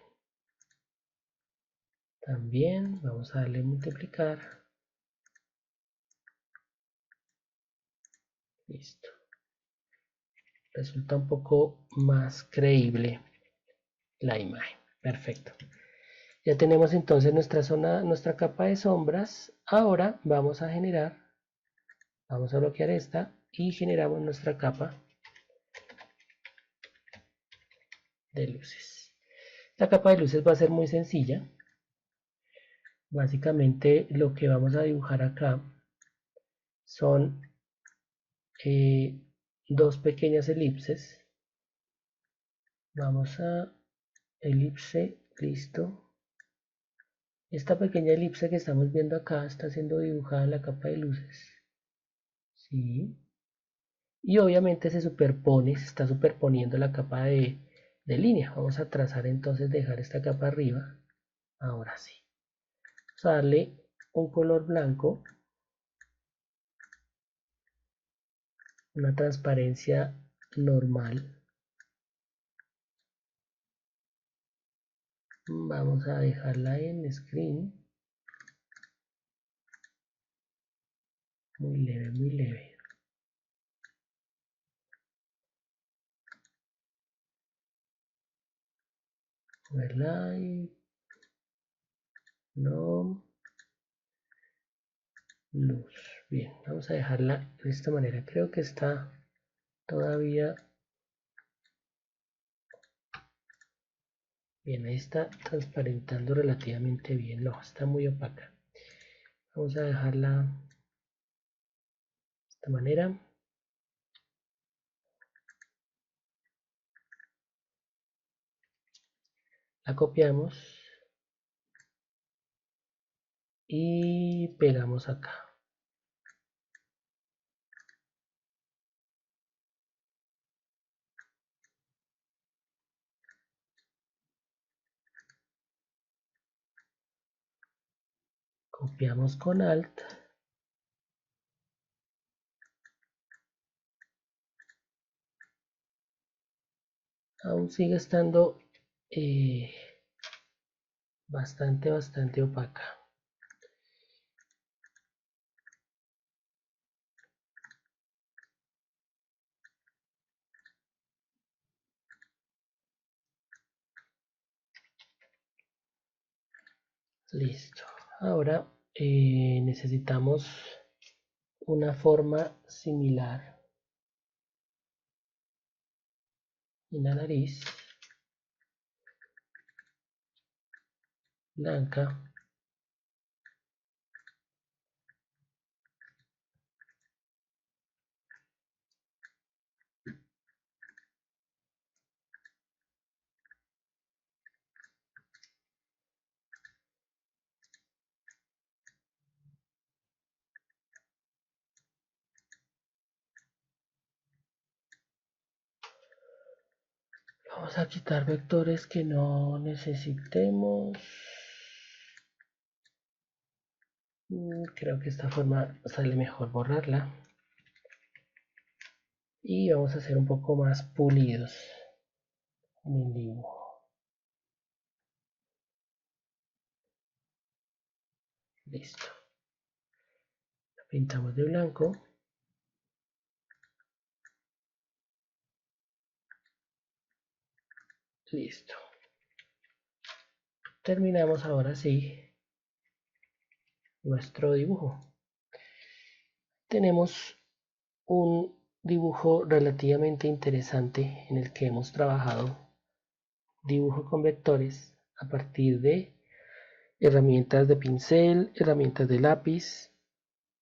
también vamos a darle multiplicar Listo. Resulta un poco más creíble la imagen. Perfecto. Ya tenemos entonces nuestra zona, nuestra capa de sombras. Ahora vamos a bloquear esta y generamos nuestra capa de luces. La capa de luces va a ser muy sencilla. Básicamente lo que vamos a dibujar acá son dos pequeñas elipses. Vamos a elipse, listo. Esta pequeña elipse que estamos viendo acá está siendo dibujada en la capa de luces. ¿Sí? Y obviamente se está superponiendo la capa de línea. Vamos a trazar entonces, dejar esta capa arriba. Ahora sí. Vamos a darle un color blanco, una transparencia normal. Vamos a dejarla en screen. Muy leve, muy leve. Overlay. No. Luz. Bien, vamos a dejarla de esta manera. Creo que está todavía bien. Ahí está transparentando relativamente bien. No, está muy opaca. Vamos a dejarla de esta manera. La copiamos y pegamos acá. Copiamos con Alt. Aún sigue estando bastante opaca. Listo. Ahora necesitamos una forma similar en la nariz. Blanca. Vamos a quitar vectores que no necesitemos. Creo que esta forma sale mejor borrarla. Y vamos a ser un poco más pulidos en el dibujo. Listo. La pintamos de blanco. Listo. Terminamos ahora sí nuestro dibujo. Tenemos un dibujo relativamente interesante en el que hemos trabajado dibujo con vectores a partir de herramientas de pincel, herramientas de lápiz,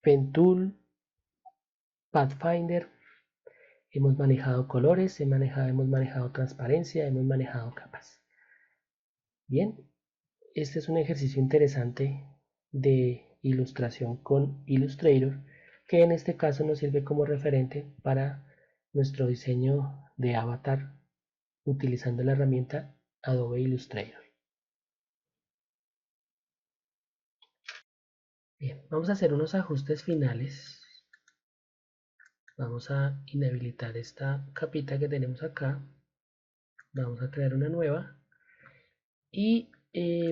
pen tool, Pathfinder. Hemos manejado colores, hemos manejado transparencia, hemos manejado capas. Bien, este es un ejercicio interesante de ilustración con Illustrator, que en este caso nos sirve como referente para nuestro diseño de avatar utilizando la herramienta Adobe Illustrator. Bien, vamos a hacer unos ajustes finales. Vamos a inhabilitar esta capita que tenemos acá. Vamos a crear una nueva y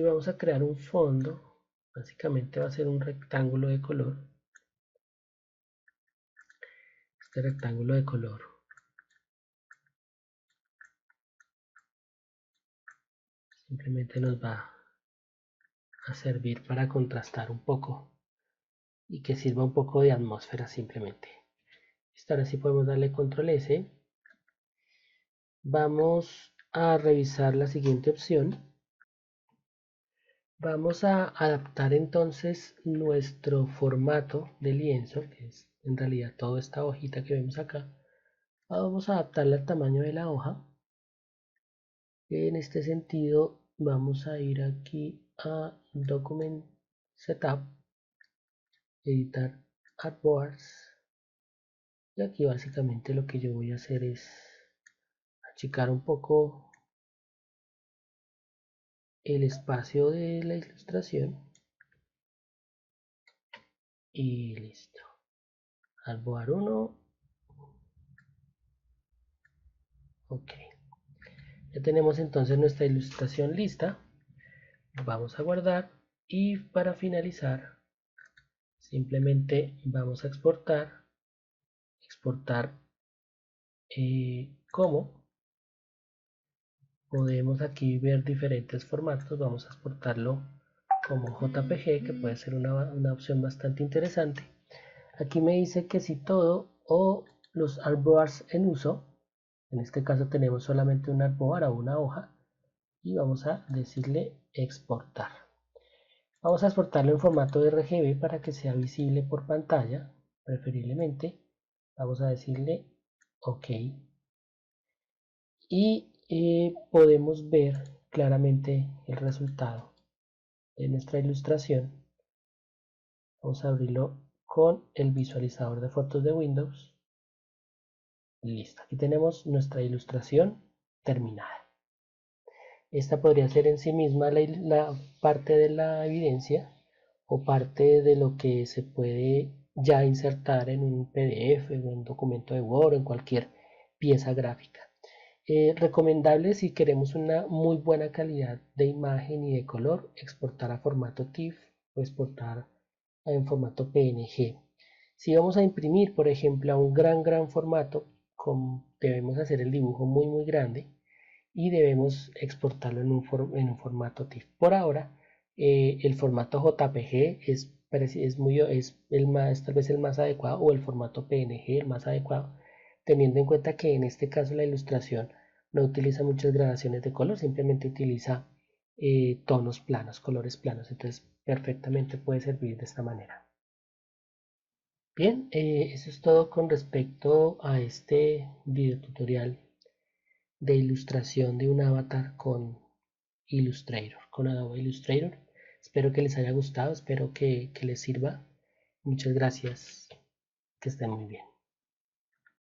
vamos a crear un fondo. Básicamente va a ser un rectángulo de color. este rectángulo de color. Simplemente nos va a servir para contrastar un poco y que sirva un poco de atmósfera simplemente. Listo, ahora sí podemos darle control S. Vamos a revisar la siguiente opción. Vamos a adaptar entonces nuestro formato de lienzo, que es en realidad toda esta hojita que vemos acá. Vamos a adaptarla al tamaño de la hoja. En este sentido vamos a ir aquí a Document Setup, editar Artboards, y aquí básicamente lo que yo voy a hacer es achicar un poco el espacio de la ilustración y listo. Artboard 1, ok. Ya tenemos entonces nuestra ilustración lista. Vamos a guardar y para finalizar simplemente vamos a exportar como podemos aquí ver diferentes formatos. Vamos a exportarlo como JPG, que puede ser una opción bastante interesante. Aquí me dice que si todo o los artboards en uso, en este caso tenemos solamente un artboard o una hoja, y vamos a decirle exportar. Vamos a exportarlo en formato RGB para que sea visible por pantalla, preferiblemente. Vamos a decirle OK. Y podemos ver claramente el resultado de nuestra ilustración. Vamos a abrirlo con el visualizador de fotos de Windows. Listo, aquí tenemos nuestra ilustración terminada. Esta podría ser en sí misma la parte de la evidencia o parte de lo que se puede ya insertar en un PDF o en un documento de Word o en cualquier pieza gráfica. Recomendable si queremos una muy buena calidad de imagen y de color, exportar a formato TIFF o exportar en formato PNG. Si vamos a imprimir, por ejemplo, a un gran formato, debemos hacer el dibujo muy grande y debemos exportarlo en un formato TIFF. Por ahora, el formato JPG es tal vez el más adecuado, o el formato PNG el más adecuado, teniendo en cuenta que en este caso la ilustración no utiliza muchas gradaciones de color, simplemente utiliza tonos planos, colores planos, entonces perfectamente puede servir de esta manera. Bien, eso es todo con respecto a este video tutorial de ilustración de un avatar con Illustrator, con Adobe Illustrator. Espero que les haya gustado, espero que les sirva. Muchas gracias, que estén muy bien.